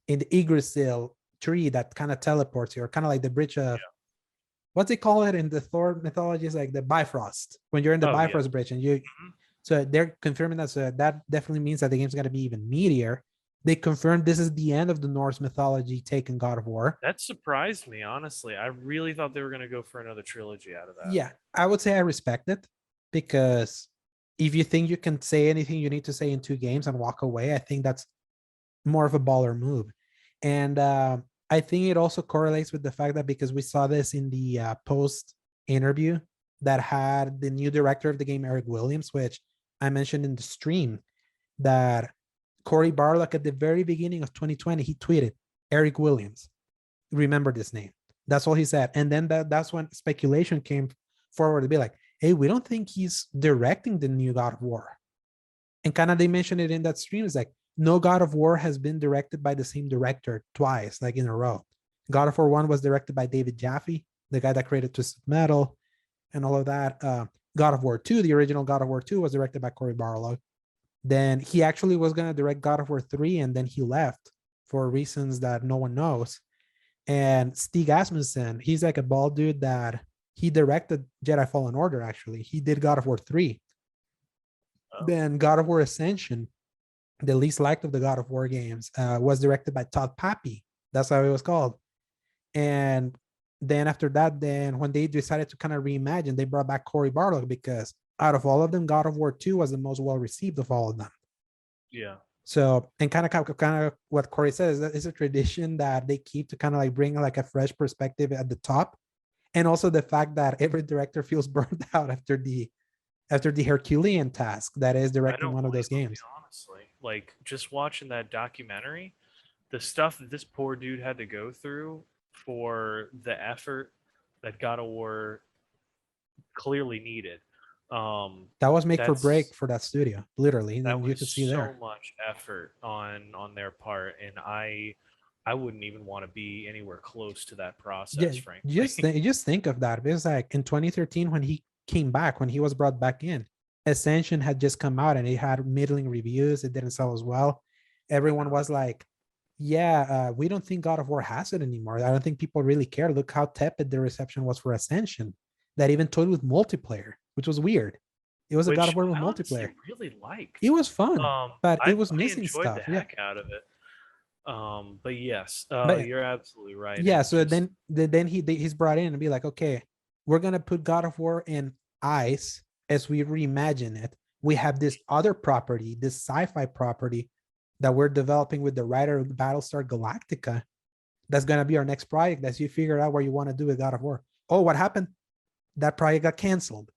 Yggdrasil tree that kind of teleports you, or kind of like the bridge of Yeah. what's they call it in the Thor mythology, is like the Bifrost. When you're in the Oh yeah. Bifrost bridge and you, Mhm. so they're confirming that. So that definitely means that the game's got to be even meatier. They confirmed this is the end of the Norse mythology taken God of War. That surprised me, honestly. I really thought they were going to go for another trilogy out of that. Yeah, I would say I respect it, because if you think you can say anything you need to say in 2 games and walk away, I think that's more of a baller move. And I think it also correlates with the fact that, because we saw this in the post interview that had the new director of the game, Eric Williams, which I mentioned in the stream, that Cory Barlog at the very beginning of 2020, he tweeted, Eric Williams, remember this name. That's all he said. And then that's when speculation came forward to be like, hey, we don't think he's directing the new God of War. And kind of they mentioned it in that stream. It's like, no God of War has been directed by the same director twice, like in a row. God of War 1 was directed by David Jaffe, the guy that created Twisted Metal and all of that. God of War 2, the original God of War 2, was directed by Cory Barlog. Then he actually was going to direct God of War 3, and then he left for reasons that no one knows. And Stig Asmussen, he's like a bald dude that he directed Jedi Fallen Order, actually. He did God of War 3. Oh. Then God of War Ascension, the least liked of the God of War games, was directed by Todd Pappy. That's how it was called. And then after that, then when they decided to kind of reimagine, they brought back Cory Barlog, because out of all of them, God of War 2 was the most well received of all of them. Yeah. So, and kind of what Corey says, that is a tradition that they keep to kind of like bring like a fresh perspective at the top. And also the fact that every director feels burned out after the Herculean task that is I directing don't one of those blame them, games. honestly. Like, just watching that documentary, the stuff that this poor dude had to go through for the effort that God of War clearly needed. That was make for break That's for that studio, literally. that And you was could see so there. much effort on their part, and I wouldn't even want to be anywhere close to that Yeah, process, frankly. just think of that. Because like in 2013, when he came back, when he was brought back in, Ascension had just come out and it had middling reviews. It didn't sell as well. Everyone was like, yeah, we don't think God of War has it anymore. I don't think people really care. Look how tepid the reception was for Ascension, that even toyed with multiplayer, which was weird. It was a God of Which War with I honestly multiplayer. really It liked. was fun, but it was I missing enjoyed the stuff. Yeah. heck out of it. But yes, But you're absolutely right. yeah, And so just then he's brought in and be like, okay, we're gonna put God of War in ice as we reimagine it. We have this other property, this sci-fi property that we're developing with the writer of Battlestar Galactica. That's gonna be our next project as you figure out what you want to do with God of War. Oh, what happened? That project got canceled.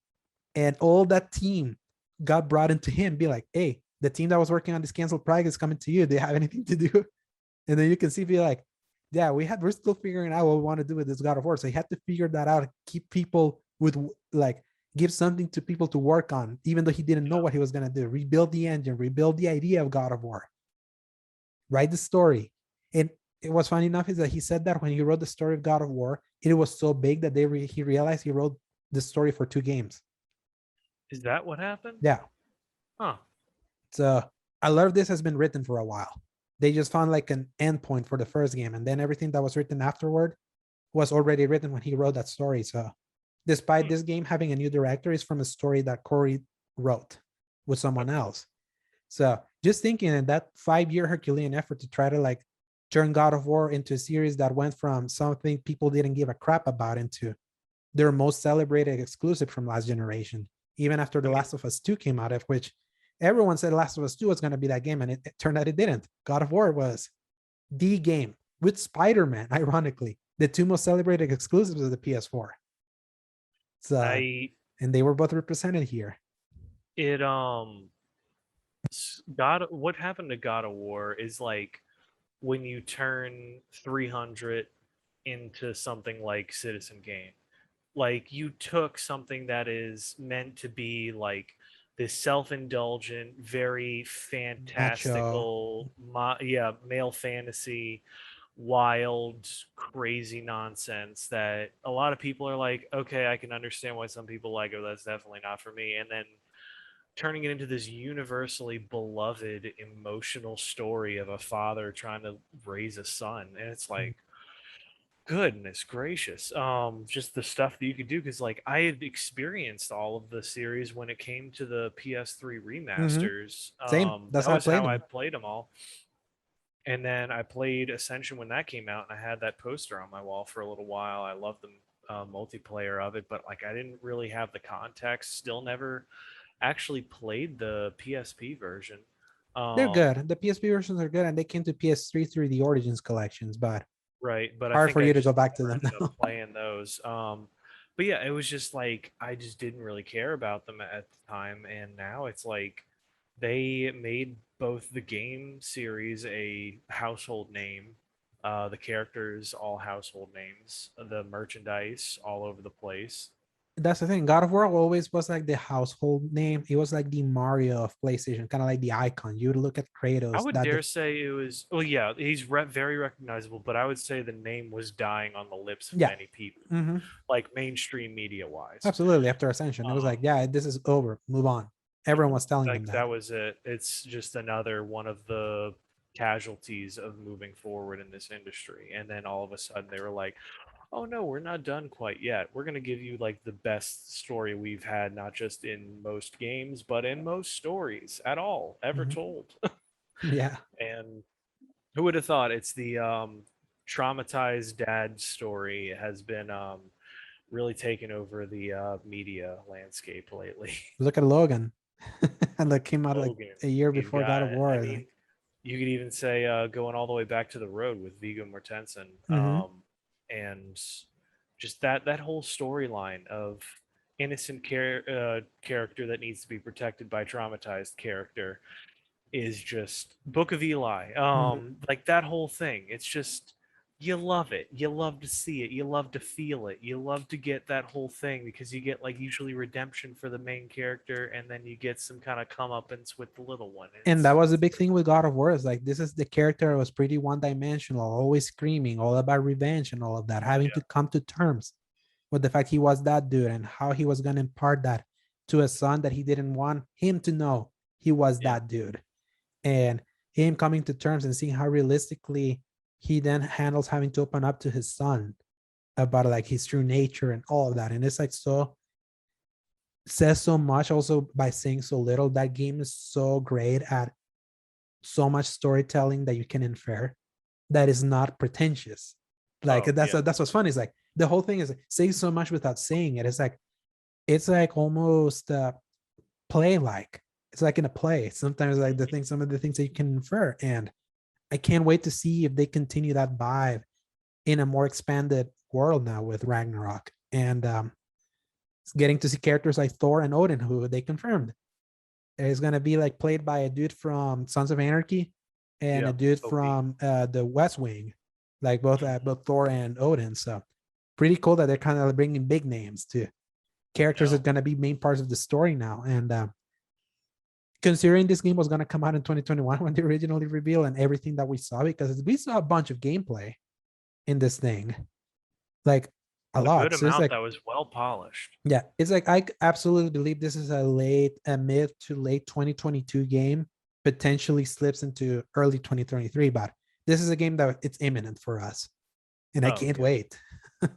And all that team got brought into him, be like, hey, the team that was working on this canceled project is coming to you. Do you have anything to do? And then you can see, be like, yeah, we're still figuring out what we want to do with this God of War. So he had to figure that out, keep people with like give something to people to work on, even though he didn't know what he was gonna do. Rebuild the engine, rebuild the idea of God of War, write the story. And it was funny enough is that he said that when he wrote the story of God of War, it was so big that he realized he wrote the story for 2 games. is that what happened? Yeah. Huh. So I love this has been written for a while. They just found like an endpoint for the first game, and then everything that was written afterward was already written when he wrote that story. So despite Hmm. this game having a new director, it's from a story that Corey wrote with someone Okay. else. So just thinking in that 5-year Herculean effort to try to like turn God of War into a series that went from something people didn't give a crap about into their most celebrated exclusive from last generation, even after The I mean, Last of Us 2 came out, of which everyone said Last of Us 2 was going to be that game, and it turned out it didn't. God of War was the game with Spider-Man, ironically, the 2 most celebrated exclusives of the PS4. So, I and they were both represented here. it God, what happened to God of War is like when you turn 300 into something like Citizen Game. Like you took something that is meant to be like this self-indulgent, very Macho. fantastical, male fantasy, wild, crazy nonsense that a lot of people are like, okay, I can understand why some people like it, but that's definitely not for me. And then turning it into this universally beloved emotional story of a father trying to raise a son. And it's Mm. like, goodness gracious. Just the stuff that you could do, because like I had experienced all of the series when it came to the PS3 Mm-hmm. remasters. Same. That's That how I was played how I them. played them all. And then I played Ascension when that came out, and I had that poster on my wall for a little while. I loved the multiplayer of it, but like I didn't really have the context. Still never actually played the PSP version. They're Um, good. The PSP versions are good, and they came to PS3 through the Origins collections, but right, but I hard think for I you to go just back to never them ended up now. playing those. But yeah, it was just like I just didn't really care about them at the time, and now it's like they made both the game series a household name, the characters all household names, the merchandise all over the place. That's the thing. God of War always was like the household name. It was like the Mario of PlayStation, kind of like the icon. You would look at I Kratos. would That dare say it was. Well, yeah, he's very recognizable, but I would say the name was dying on the lips of yeah, many people, hmm like mainstream media wise. absolutely. After Ascension, it was like, Um, yeah, this is over. Move on. Everyone was telling them like that. that was it. It's just another one of the casualties of moving forward in this industry. And then all of a sudden they were like, "Oh no, we're not done quite yet. We're going to give you like the best story we've had, not just in most games, but in most stories at all ever Mhm. told." Yeah, And who would have thought it's the traumatized dad story has been really taken over the media landscape lately. look at Logan, and that came out like Logan, a year you've before got, God of I War. Like, mean, you could even say going all the way back to the road with Viggo Mortensen, hmm and just that whole storyline of innocent character that needs to be protected by traumatized character is just Book of Eli. hmm Like that whole thing. It's just you love it. You love to see it. You love to feel it. You love to get that whole thing because you get like usually redemption for the main character, and then you get some kind of comeuppance with the little one. And that was the It's big great. thing with God of War. Is like this is the character that was pretty one-dimensional, always screaming, all about revenge and all of that, having Yeah, to come to terms with the fact he was that dude and how he was going to impart that to a son that he didn't want him to know he was yeah, that dude. And him coming to terms and seeing how realistically he then handles having to open up to his son about like his true nature and all of that. And it's like so says so much also by saying so little. That game is so great at so much storytelling that you can infer that is not pretentious. Like oh yeah, that's what's funny. Is like the whole thing is like, saying so much without saying it. It's like almost play like. It's like in a play. Sometimes like some of the things that you can infer. And I can't wait to see if they continue that vibe in a more expanded world now with Ragnarok. And getting to see characters like Thor and Odin, who they confirmed is going to be like played by a dude from Sons of Anarchy and yeah. a dude Opie. from the West Wing, like both Thor and Odin. So pretty cool that they're kind of bringing big names to characters that No, are going to be main parts of the story now. And considering this game was going to come out in 2021 when they originally revealed and everything that we saw, because we saw a bunch of gameplay in this thing, like a a good lot. So it's amount like, that was well polished. yeah, it's like I absolutely believe this is a mid to late 2022 game, potentially slips into early 2023, but this is a game that it's imminent for us, and I Oh can't yeah. wait.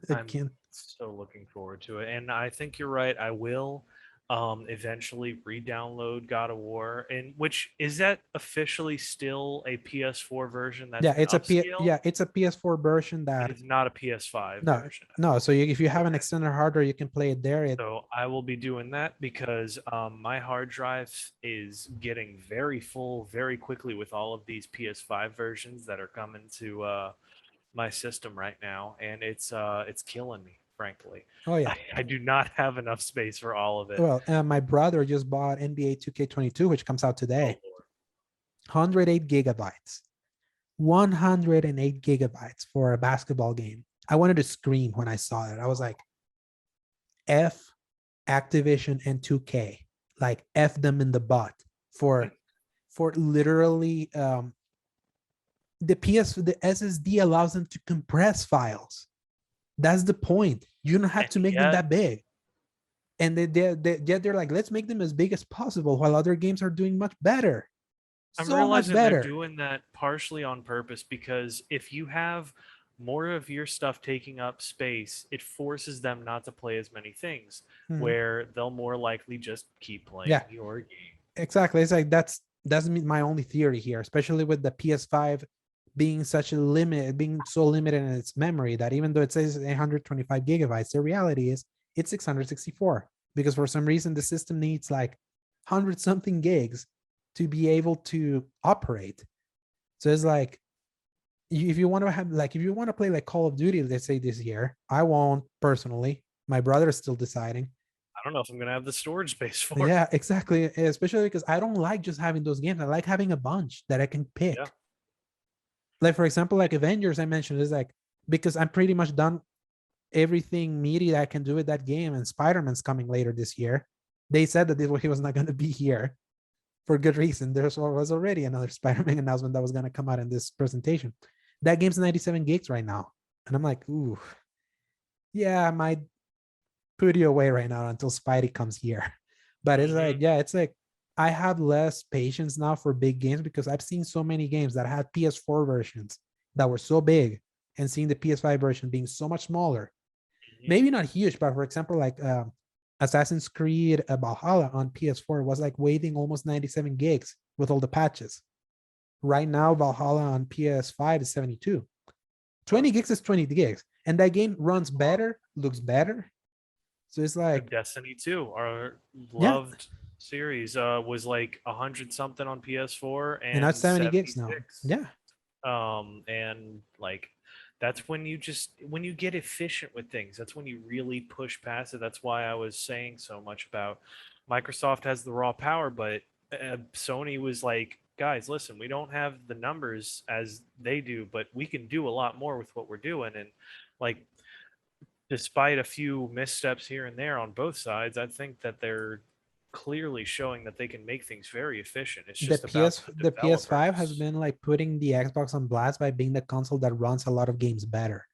I I'm can't. so looking forward to it. And I think you're right. I will eventually re-download God of War. And which is that officially still a PS4 version that's Yeah, been upscaled? it's a PS4 version It that is not a PS5 no version. no. So if you have an Okay. extended hardware, you can play it there. So I will be doing that because my hard drive is getting very full very quickly with all of these PS5 versions that are coming to my system right now, and it's killing me, frankly. Oh yeah. I do not have enough space for all of it. Well, my brother just bought NBA 2K22, which comes out Oh today. Lord. 108 gigabytes. 108 gigabytes for a basketball game. I wanted to scream when I saw it. I was like, F Activision and 2K. like F them in the butt for literally the SSD allows them to compress files. That's the point. You don't have And to make them that big. And they're like, let's make them as big as possible while other games are doing much better. I'm So much realizing they're better. doing that partially on purpose because if you have more of your stuff taking up space, it forces them not to play as many things, Mhm. where they'll more likely just keep playing Yeah, your game. exactly. It's like that's my only theory here, especially with the PS5 being such a limit, being so limited in its memory that even though it says 125 gigabytes, the reality is it's 664 because for some reason the system needs like 100 something gigs to be able to operate. So it's like if you want to have like if you want to play like Call of Duty, let's say this year, I won't personally. My brother is still deciding. I don't know if I'm gonna have the storage space for it. Yeah, exactly. Especially because I don't like just having those games. I like having a bunch that I can Yeah. pick. Like for example, like Avengers, I mentioned is like because I'm pretty much done everything meaty that I can do with that game, and Spider-Man's coming later this year. They said that he was not going to be here for good reason. There was already another Spider-Man announcement that was going to come out in this presentation. That game's 97 gigs right now, and I'm like, ooh, yeah, I might put you away right now until Spidey comes here. But it's like, Mm-hmm. yeah, it's like I have less patience now for big games because I've seen so many games that had PS4 versions that were so big and seeing the PS5 version being so much smaller. Mm-hmm. Maybe not huge, but for example, like Assassin's Creed Valhalla on PS4 was like waiting almost 97 gigs with all the patches. Right now, Valhalla on PS5 is 72. 20 gigs is 20 gigs. And that game runs better, looks better. So it's like, Destiny 2, our yeah, loved series, was like 100 something on PS4 and now it's and 70 gigs now. 76. Yeah. And like that's when you get efficient with things. That's when you really push past it. That's why I was saying so much about Microsoft has the raw power, but Sony was like, guys, listen, we don't have the numbers as they do, but we can do a lot more with what we're doing. And like despite a few missteps here and there on both sides, I think that they're clearly showing that they can make things very efficient. It's just about the The PS5 has developers. been like putting the Xbox on blast by being the console that runs a lot of games better,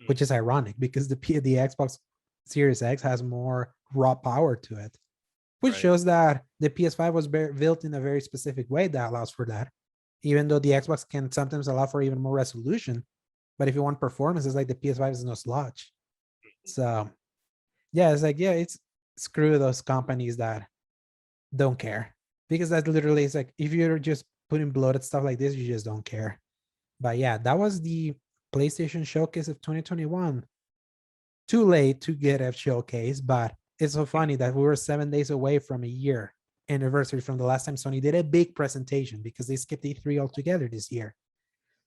Mm, which is ironic because the Xbox Series X has more raw power to it, which right. shows that the PS5 was built in a very specific way that allows for that. Even though the Xbox can sometimes allow for even more resolution, but if you want performance, it's like the PS5 is no slouch. So yeah, it's like yeah, it's screw those companies that don't care because that literally is like if you're just putting bloated stuff like this, you just don't care. But yeah, that was the PlayStation Showcase of 2021. Too late to get a showcase, but it's so funny that we were 7 days away from a year anniversary from the last time Sony did a big presentation because they skipped E3 altogether this year.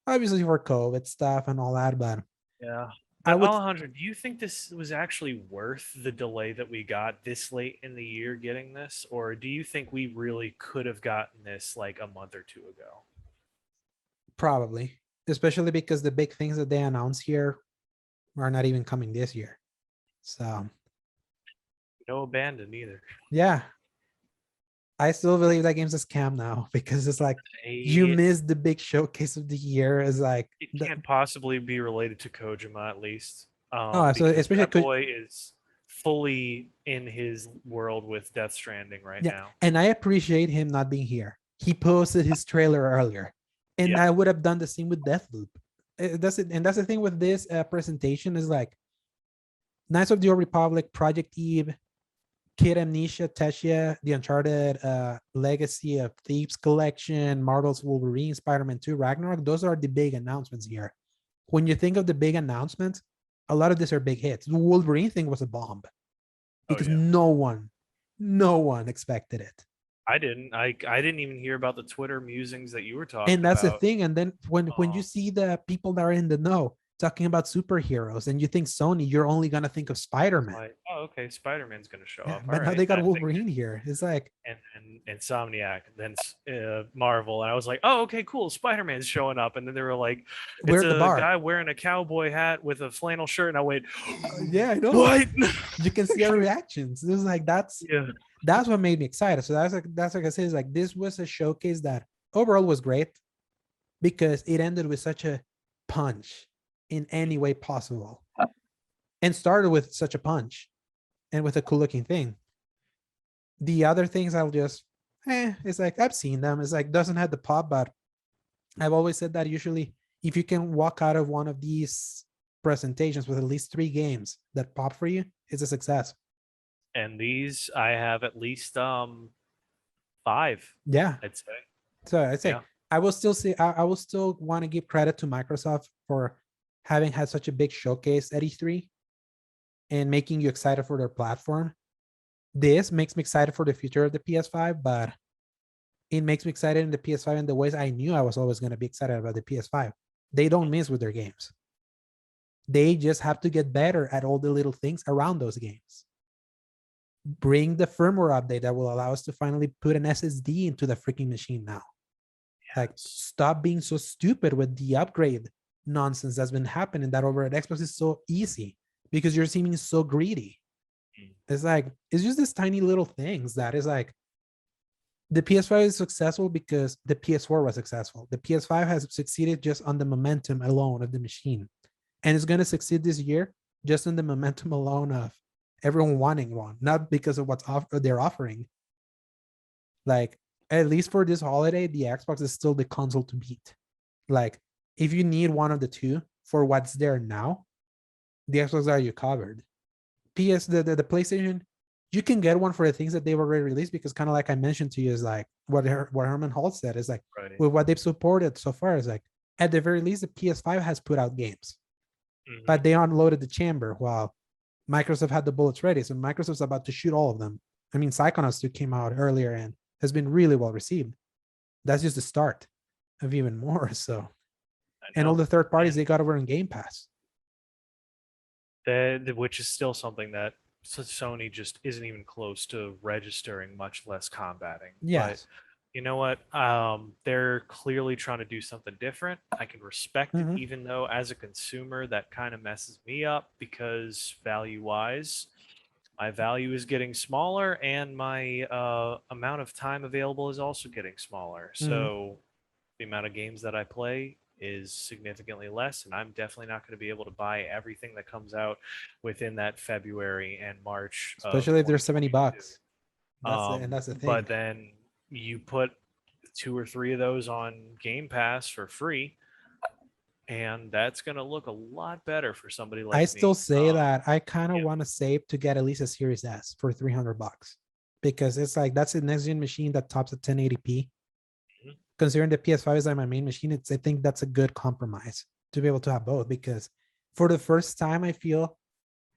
Obviously for COVID stuff and all that, but Yeah. I But would Alejandro, do you think this was actually worth the delay that we got this late in the year getting this? Or do you think we really could have gotten this like a month or two ago? probably, especially because the big things that they announced here are not even coming this year. So No abandon either. yeah, I still believe that game's a scam now because it's like you I, missed the big showcase of the year. Is like it can't possibly be related to Kojima at least. oh, so Because especially that boy is fully in his world with Death Stranding right yeah, now. and I appreciate him not being here. He posted his trailer earlier, and Yeah. I would have done the same with Deathloop. That's it, and that's the thing with this presentation is like Knights of the Old Republic, Project Eve, Kid Am Nesia, TChia, the Uncharted Legacy of Thieves collection, Marvel's Wolverine, Spider-Man 2, Ragnarok. Those are the big announcements here. When you think of the big announcements, a lot of these are big hits. The Wolverine thing was a bomb Oh because yeah. no one expected it. I didn't even hear about the Twitter musings that you were And talking that's the about. thing. And then when you Um, see the people that are in the know, talking about superheroes, and you think Sony, you're only gonna think of Spider-Man. Like, oh, okay, Spider-Man's gonna show Yeah, up. All but now right, they got that thing, Wolverine here. It's like, and Insomniac, then Marvel, and I was like, oh, okay, cool, Spider-Man's showing up, and then they were like, we're it's at the a bar. guy wearing a cowboy hat with a flannel shirt, and I went, Yeah, I know. what? You can see our reactions. It was like Yeah, that's what made me excited. So that's like I said, is like this was a showcase that overall was great because it ended with such a punch in any way possible, and started with such a punch and with a cool looking thing. The other things I'll just, it's like I've seen them. It's like doesn't have the pop, but I've always said that usually if you can walk out of one of these presentations with at least 3 games that pop for you, it's a success. and these I have at least 5, Yeah. I'd say. So I'd say Yeah. I will still say I will still want to give credit to Microsoft for having had such a big showcase at E3 and making you excited for their platform. This makes me excited for the future of the PS5, but it makes me excited in the PS5 in the ways I knew I was always going to be excited about the PS5. They don't miss with their games. They just have to get better at all the little things around those games. Bring the firmware update that will allow us to finally put an SSD into the freaking machine now. Like, stop being so stupid with the upgrade nonsense that's been happening. That over at Xbox is so easy because you're seeming so greedy. It's like, it's just this tiny little things that is like, the PS5 is successful because the PS4 was successful. The PS5 has succeeded just on the momentum alone of the machine. And it's going to succeed this year just on the momentum alone of everyone wanting one, not because of they're offering. Like, at least for this holiday, the Xbox is still the console to beat. Like, if you need one of the two for what's there now, the Xbox are you covered. The PlayStation, you can get one for the things that they've already released because kind of like I mentioned to you is like what Herman Holt said is like Right. with what they've supported so far is like at the very least the PS5 has put out games, but they unloaded the chamber while Microsoft had the bullets ready. So Microsoft's about to shoot all of them. I mean, Psychonauts 2 came out earlier and has been really well received. That's just the start of even more. So, and all the third parties they got over in Game Pass. Which is still something that Sony just isn't even close to registering, much less combating. Yes. But you know what? They're clearly trying to do something different. I can respect it, even though as a consumer, that kind of messes me up because value-wise, my value is getting smaller and my amount of time available is also getting smaller. So the amount of games that I play is significantly less, and I'm definitely not going to be able to buy everything that comes out within that February and March, especially if they're $70. That's the thing. But then you put 2 or 3 of those on Game Pass for free, and that's going to look a lot better for somebody like me. I still say that I kind of want to save to get at least a Series S for $300 because it's like that's a next gen machine that tops at 1080p. Considering the PS5 is like my main machine, I think that's a good compromise to be able to have both because for the first time, I feel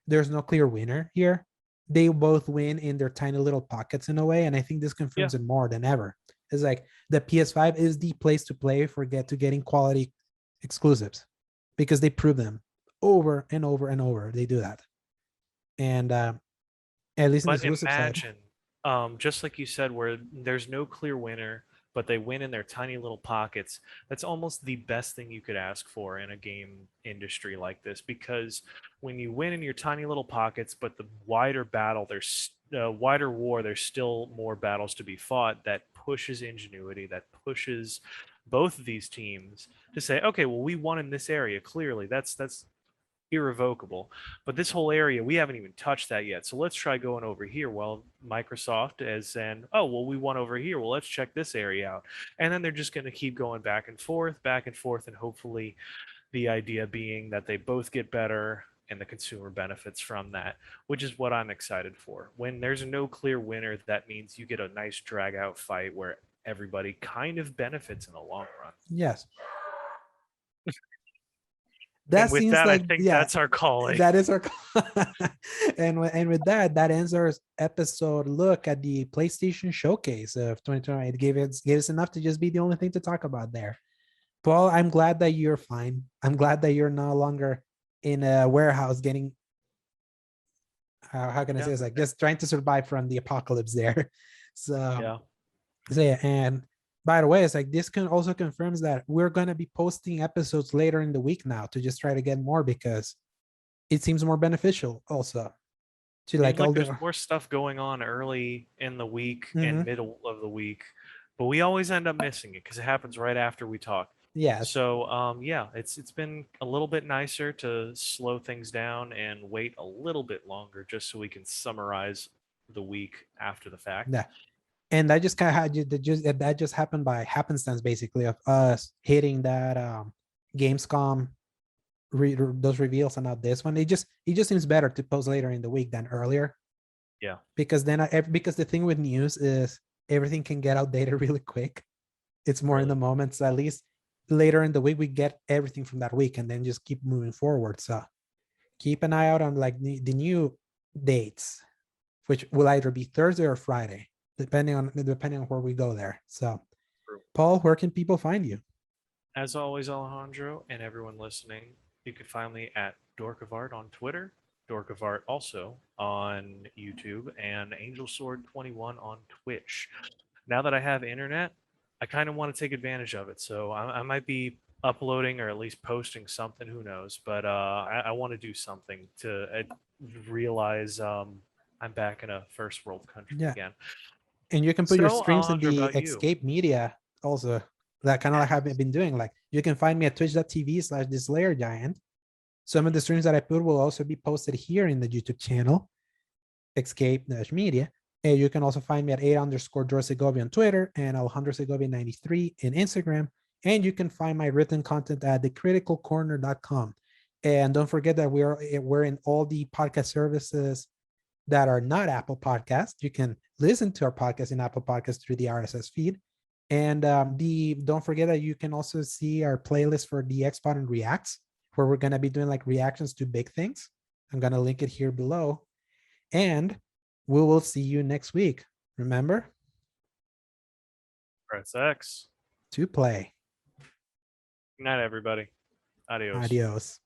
there's no clear winner here. They both win in their tiny little pockets in a way, and I think this confirms it more than ever. It's like the PS5 is the place to play for getting quality exclusives because they prove them over and over and over. They do that, and at least in the exclusive side, just like you said, where there's no clear winner, but they win in their tiny little pockets. That's almost the best thing you could ask for in a game industry like this, because when you win in your tiny little pockets, but the wider battle, there's wider war, there's still more battles to be fought. That pushes ingenuity, that pushes both of these teams to say, okay, well, we won in this area. Clearly, that's irrevocable. But this whole area, we haven't even touched that yet. So let's try going over here. Well, Microsoft is saying, oh, well, we won over here. Well, let's check this area out. And then they're just going to keep going back and forth, and hopefully the idea being that they both get better and the consumer benefits from that, which is what I'm excited for. When there's no clear winner, that means you get a nice drag out fight where everybody kind of benefits in the long run. Yes. That with seems that, like I think that's our calling. That is our and with that ends our episode look at the PlayStation showcase of 2020. It gave us enough to just be the only thing to talk about there. Paul, I'm glad that you're fine. I'm glad that you're no longer in a warehouse getting, how can I say, Yeah, it's like just trying to survive from the apocalypse there. So, yeah. so yeah, and by the way, it's like this can also confirms that we're gonna be posting episodes later in the week now to just try to get more because it seems more beneficial also to Seems like all like there's the. more stuff going on early in the week and Mhm. middle of the week, but we always end up missing it because it happens right after we talk. Yes. So yeah, it's been a little bit nicer to slow things down and wait a little bit longer just so we can summarize the week after the fact. Yeah. And that just kind of had you that just happened by happenstance basically of us hitting that Gamescom those reveals and not this one. It just seems better to post later in the week than earlier Yeah. because then because the thing with news is everything can get outdated really quick. It's more in the Really. moment. So at least later in the week we get everything from that week and then just keep moving forward. So keep an eye out on like the new dates, which will either be Thursday or Friday, depending on where we go there. So True. Paul, where can people find you? As always, Alejandro and everyone listening, you can find me at Dork of Art on Twitter, Dork of Art also on YouTube, and Angel Sword 21 on Twitch. Now that I have internet, I kind of want to take advantage of it. So I might be uploading or at least posting something. Who knows? But I want to do something to realize I'm back in a first world country Yeah. again. And you can put your So streams in Alejandro, the about you? Escape Media also. That kind of like Yes. I've been doing. Like you can find me at twitch.tv/this layer giant. Some of the streams that I put will also be posted here in the YouTube channel, Escape-Media. And you can also find me at 8_George on Twitter and Alejandro Segovia 93 in Instagram. And you can find my written content at thecriticalcorner.com. And don't forget that we're in all the podcast services that are not Apple Podcasts. You can listen to our podcast in Apple Podcasts through the RSS feed. And the don't forget that you can also see our playlist for the Xbox and Reacts, where we're gonna be doing like reactions to big things. I'm gonna link it here below. And we will see you next week. Remember Press X. to play. Good night, everybody. Adios. Adios.